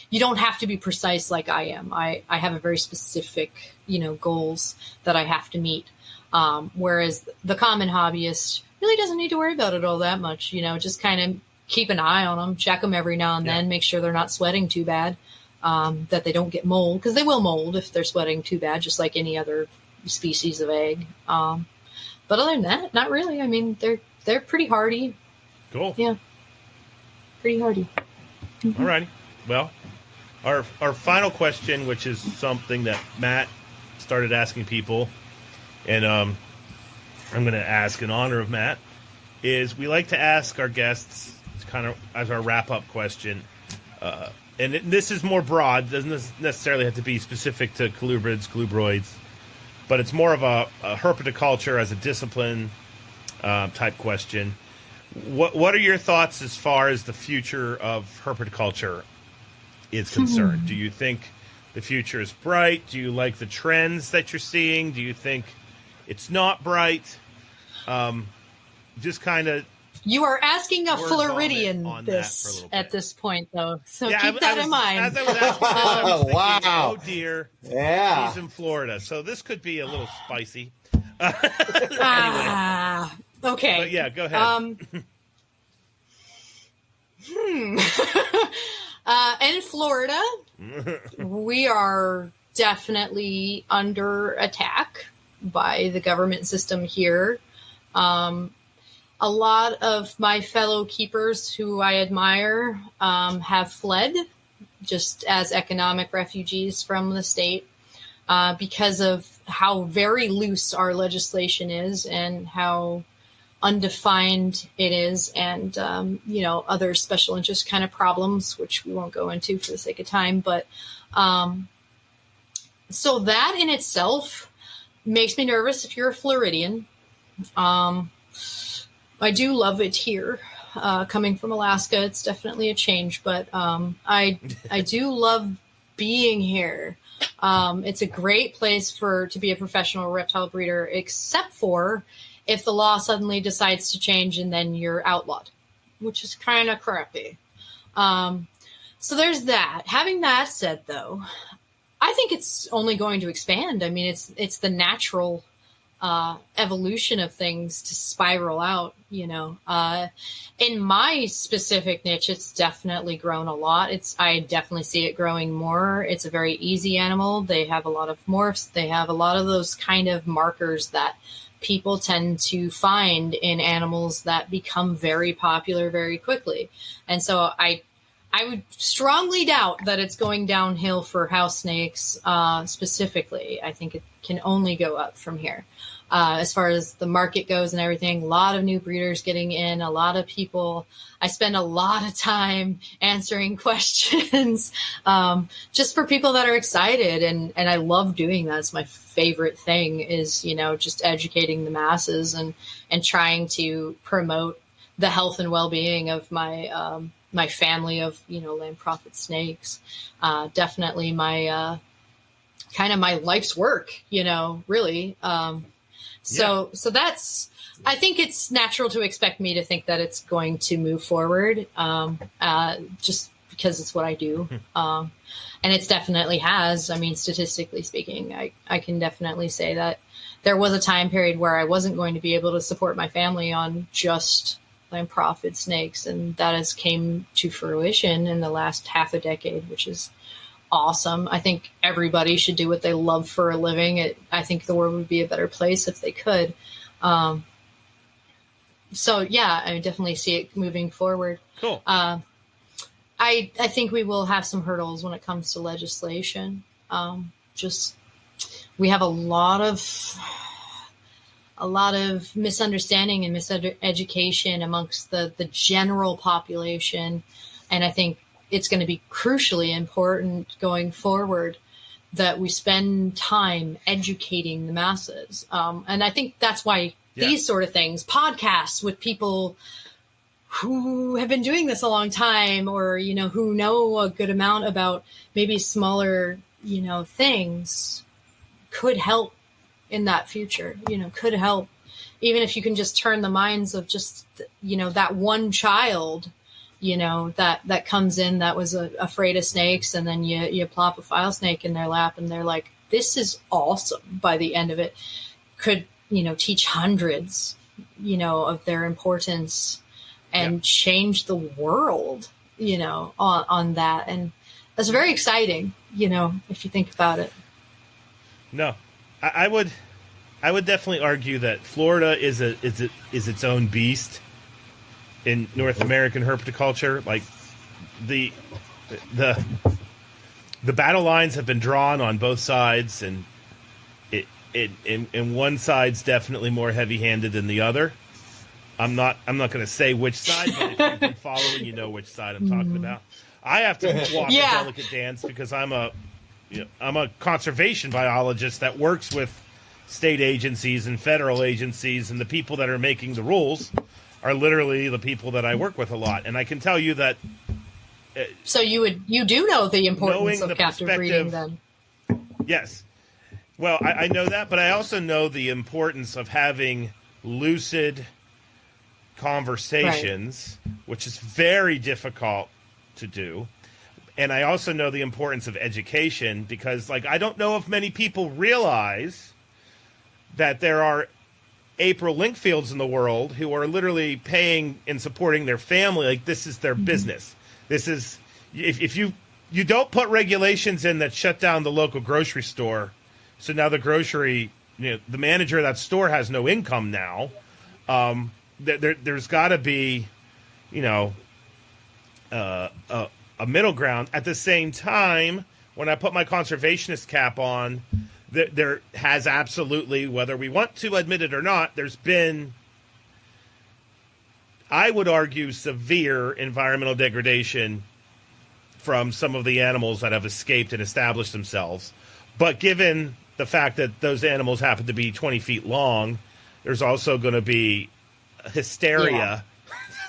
you don't have to be precise like I am. I have a very specific, goals that I have to meet. Whereas the common hobbyist really doesn't need to worry about it all that much, just kind of keep an eye on them, check them every now and then, make sure they're not sweating too bad, that they don't get mold, because they will mold if they're sweating too bad, just like any other species of egg. But other than that, not really. I mean, they're pretty hardy. Cool. Yeah. Pretty hardy. Mm-hmm. All righty. Well, our final question, which is something that Matt started asking people, and I'm going to ask in honor of Matt, is we like to ask our guests kind of as our wrap-up question, and this is more broad, doesn't necessarily have to be specific to colubrids, colubroids, but it's more of a herpetoculture as a discipline type question. What are your thoughts as far as the future of herpetoculture is concerned? Do you think the future is bright? Do you like the trends that you're seeing? Do you think it's not bright? Just kind of. You are asking a Floridian at this point, though, so keep that in mind. As I was asking this, I was thinking, wow. Oh dear, yeah, he's in Florida, so this could be a little spicy. Anyway. Okay. But yeah, go ahead. In Florida, we are definitely under attack by the government system here. A lot of my fellow keepers who I admire have fled just as economic refugees from the state because of how very loose our legislation is and how undefined it is, and other special interest kind of problems, which we won't go into for the sake of time. But so that in itself makes me nervous if you're a Floridian. I do love it here. Coming from Alaska, it's definitely a change, but I do love being here. It's a great place to be a professional reptile breeder, except for if the law suddenly decides to change and then you're outlawed, which is kind of crappy. So there's that. Having that said, though, I think it's only going to expand. I mean, it's the natural evolution of things to spiral out, in my specific niche, it's definitely grown a lot. I definitely see it growing more. It's a very easy animal. They have a lot of morphs. They have a lot of those kind of markers that people tend to find in animals that become very popular very quickly. And so I would strongly doubt that it's going downhill for house snakes specifically. I think it can only go up from here. As far as the market goes and everything, a lot of new breeders getting in, a lot of people. I spend a lot of time answering questions just for people that are excited. And I love doing that. It's my favorite thing is, just educating the masses and trying to promote the health and well-being of my my family of, Lamprophiid snakes. Definitely my kind of my life's work, really. So that's, I think it's natural to expect me to think that it's going to move forward, just because it's what I do. And it's definitely has. I mean, statistically speaking, I can definitely say that there was a time period where I wasn't going to be able to support my family on just Lamprophiid snakes, and that has came to fruition in the last half a decade, which is awesome. I think everybody should do what they love for a living. I think the world would be a better place if they could. So yeah, I definitely see it moving forward. Cool. I think we will have some hurdles when it comes to legislation. We have a lot of misunderstanding and miseducation amongst the general population. And I think it's going to be crucially important going forward that we spend time educating the masses. And I think that's why these sort of things, podcasts with people who have been doing this a long time, or, who know a good amount about maybe smaller, things, could help in that future, could help. Even if you can just turn the minds of just, that one child, that comes in that was afraid of snakes, and then you plop a file snake in their lap and they're like, this is awesome. By the end of it, could, teach hundreds, of their importance and change the world, on that. And that's very exciting, if you think about it. No, I would definitely argue that Florida is its own beast in North American herpetoculture. Like the battle lines have been drawn on both sides, and and one side's definitely more heavy-handed than the other. I'm not going to say which side, but if you've been following, you know which side I'm talking about. I have to walk a delicate dance because I'm a conservation biologist that works with state agencies and federal agencies, and the people that are making the rules are literally the people that I work with a lot. And I can tell you that. So you do know the importance of captive breeding, then? Yes. Well, I know that, but I also know the importance of having lucid conversations, which is very difficult to do. And I also know the importance of education because, I don't know if many people realize that there are April Linkfields in the world who are literally paying and supporting their family. This is their business. This is, if you don't put regulations in that shut down the local grocery store, so now the grocery, the manager of that store has no income now. There's got to be, a middle ground. At the same time, when I put my conservationist cap on, there has absolutely, whether we want to admit it or not, there's been, I would argue, severe environmental degradation from some of the animals that have escaped and established themselves. But given the fact that those animals happen to be 20 feet long, there's also going to be hysteria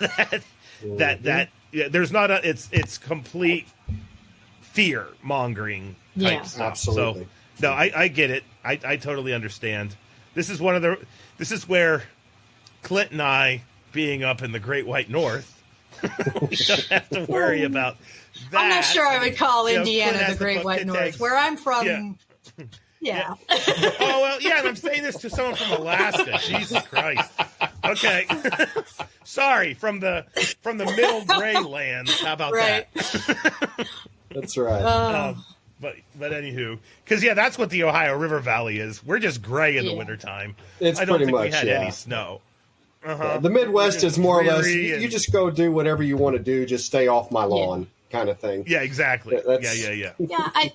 that there's not it's complete fear mongering type stuff. Absolutely. So no, I get it. I totally understand. This is where Clint and I, being up in the Great White North, we don't have to worry about that. I'm not sure I would call Indiana the Great White North. Where I'm from, Yeah. Oh, well, yeah, and I'm saying this to someone from Alaska. Jesus Christ. Okay. Sorry, from the middle gray lands. How about Right. that? That's right. But anywho, because, yeah, that's what the Ohio River Valley is. We're just gray in the wintertime. It's I don't pretty think we much, had yeah. any snow. Yeah, the Midwest is more or less, dreary and- you just go do whatever you want to do, just stay off my lawn kind of thing. Yeah, exactly. That's- Yeah. Yeah,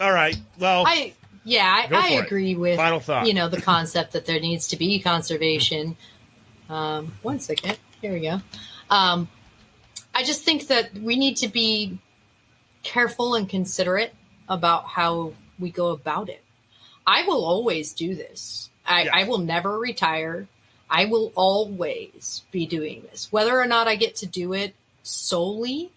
All right. Well, I Go for it. agree with Final thought. the concept that there needs to be conservation. 1 second. Here we go. I just think that we need to be careful and considerate about how we go about it. I will always do this. I will never retire. I will always be doing this, whether or not I get to do it solely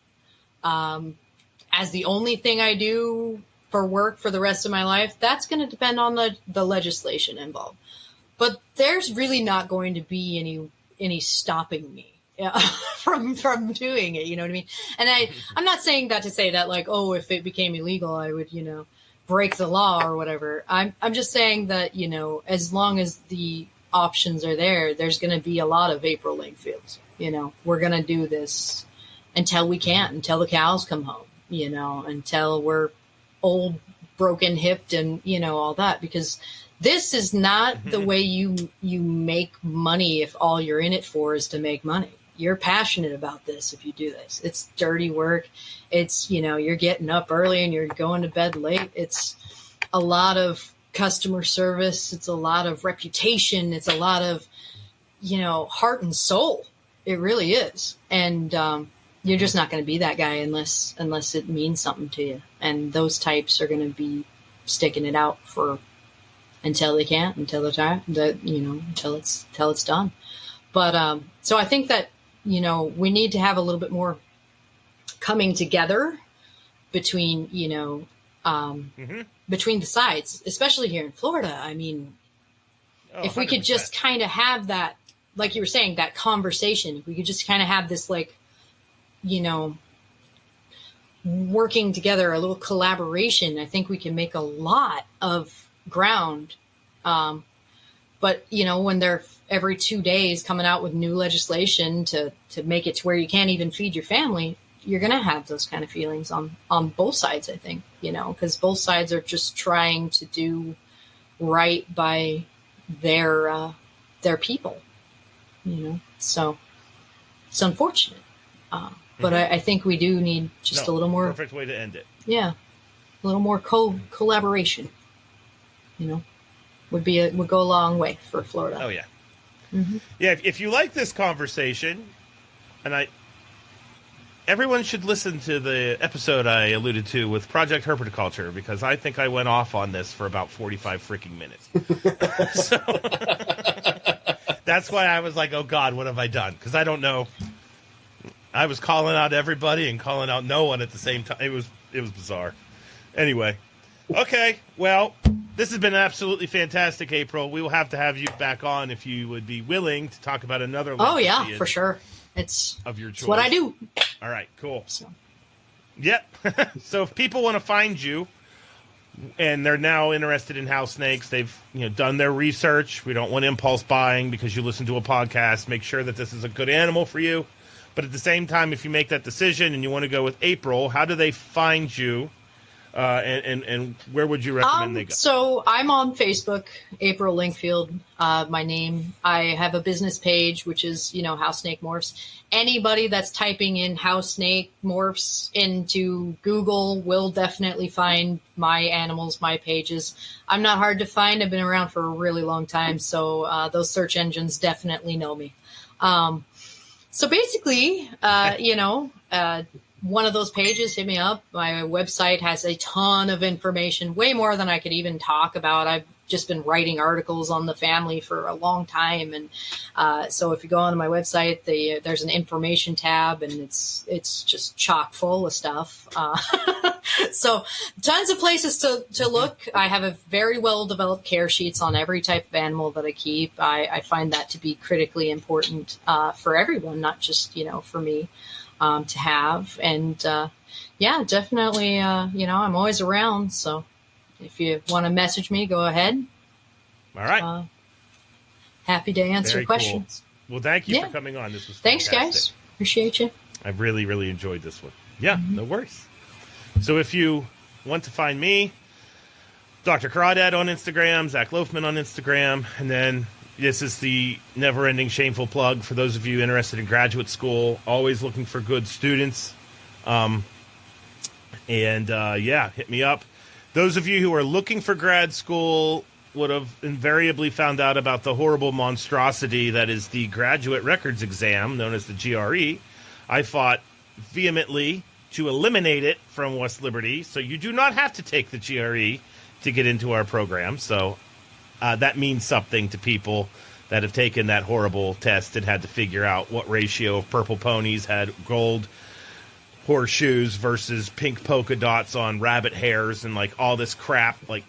as the only thing I do for work for the rest of my life. That's going to depend on the legislation involved. But there's really not going to be any stopping me from doing it. You know what I mean? And I'm not saying that to say that like, oh, if it became illegal, I would, break the law or whatever. I'm just saying that, as long as the options are there, there's going to be a lot of April Linkfields. We're going to do this until we can't, until the cows come home, until we're old, broken hipped and, all that, because this is not the way you make money if all you're in it for is to make money. You're passionate about this if you do this. It's dirty work. It's, you're getting up early and you're going to bed late. It's a lot of customer service. It's a lot of reputation. It's a lot of, heart and soul. It really is. And you're just not going to be that guy unless it means something to you. And those types are going to be sticking it out for until they can't, until they're tired, until it's done. But so I think that, we need to have a little bit more coming together between, between the sides, especially here in Florida. I mean, if we could just kind of have that, like you were saying, that conversation, if we could just kind of have this, like, working together, a little collaboration, I think we can make a lot of ground. But, when they're every 2 days coming out with new legislation to make it to where you can't even feed your family, you're going to have those kind of feelings on both sides, I think, because both sides are just trying to do right by their people, so it's unfortunate. But I think we do need just a little more. Perfect way to end it. Yeah. A little more collaboration, would go a long way for Florida. Oh, yeah. Mm-hmm. Yeah, if you like this conversation, and everyone should listen to the episode I alluded to with Project Herpetoculture, because I think I went off on this for about 45 freaking minutes. So that's why I was like, oh, God, what have I done? Because I don't know. I was calling out everybody and calling out no one at the same time. It was bizarre. Anyway, okay, well, this has been absolutely fantastic, April. We will have to have you back on if you would be willing to talk about another. Oh yeah, for sure. It's of your choice. It's what I do. All right, cool. So. Yep. So if people want to find you, and they're now interested in house snakes, they've done their research. We don't want impulse buying because you listen to a podcast. Make sure that this is a good animal for you. But at the same time, if you make that decision and you want to go with April, how do they find you? And where would you recommend they go? So I'm on Facebook, April Linkfield, my name. I have a business page, which is, House Snake Morphs. Anybody that's typing in House Snake Morphs into Google will definitely find my animals, my pages. I'm not hard to find. I've been around for a really long time. So those search engines definitely know me. So basically, one of those pages, hit me up. My website has a ton of information, way more than I could even talk about. I've just been writing articles on the family for a long time. And so if you go onto my website, there's an information tab, and it's just chock full of stuff. So tons of places to look. I have a very well-developed care sheets on every type of animal that I keep. I find that to be critically important for everyone, not just, for me. To have. And yeah, definitely, I'm always around. So if you want to message me, go ahead. All right. Happy to answer Very questions. Cool. Well, thank you for coming on. This was Thanks, fantastic. guys. Appreciate you. I really, really enjoyed this one. Yeah, no worries. So if you want to find me, Dr. Crawdad on Instagram, Zach Loafman on Instagram, and then this is the never-ending shameful plug for those of you interested in graduate school, always looking for good students. Hit me up. Those of you who are looking for grad school would have invariably found out about the horrible monstrosity that is the graduate records exam, known as the GRE. I fought vehemently to eliminate it from West Liberty, so you do not have to take the GRE to get into our program. So that means something to people that have taken that horrible test and had to figure out what ratio of purple ponies had gold horseshoes versus pink polka dots on rabbit hairs and like all this crap. Like,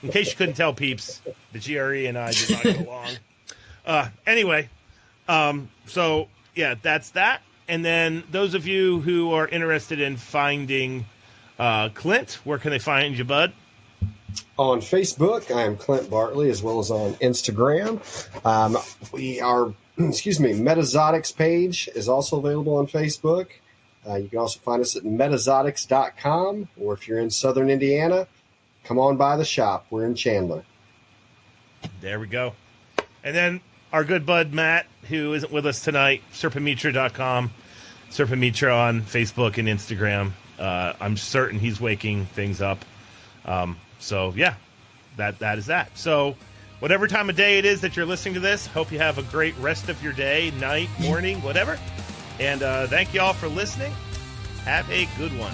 in case you couldn't tell, peeps, the GRE and I did not get along. Anyway, so yeah, that's that. And then those of you who are interested in finding Clint, where can they find you, bud? On Facebook, I am Clint Bartley, as well as on Instagram. Metazotics page is also available on Facebook. You can also find us at metazotics.com, or if you're in southern Indiana, come on by the shop. We're in Chandler. There we go. And then our good bud Matt, who isn't with us tonight, serpamitra.com, Serpamitra on Facebook and Instagram. I'm certain he's waking things up. So yeah, that is that. So whatever time of day it is that you're listening to this, hope you have a great rest of your day, night, morning, whatever. And thank you all for listening. Have a good one.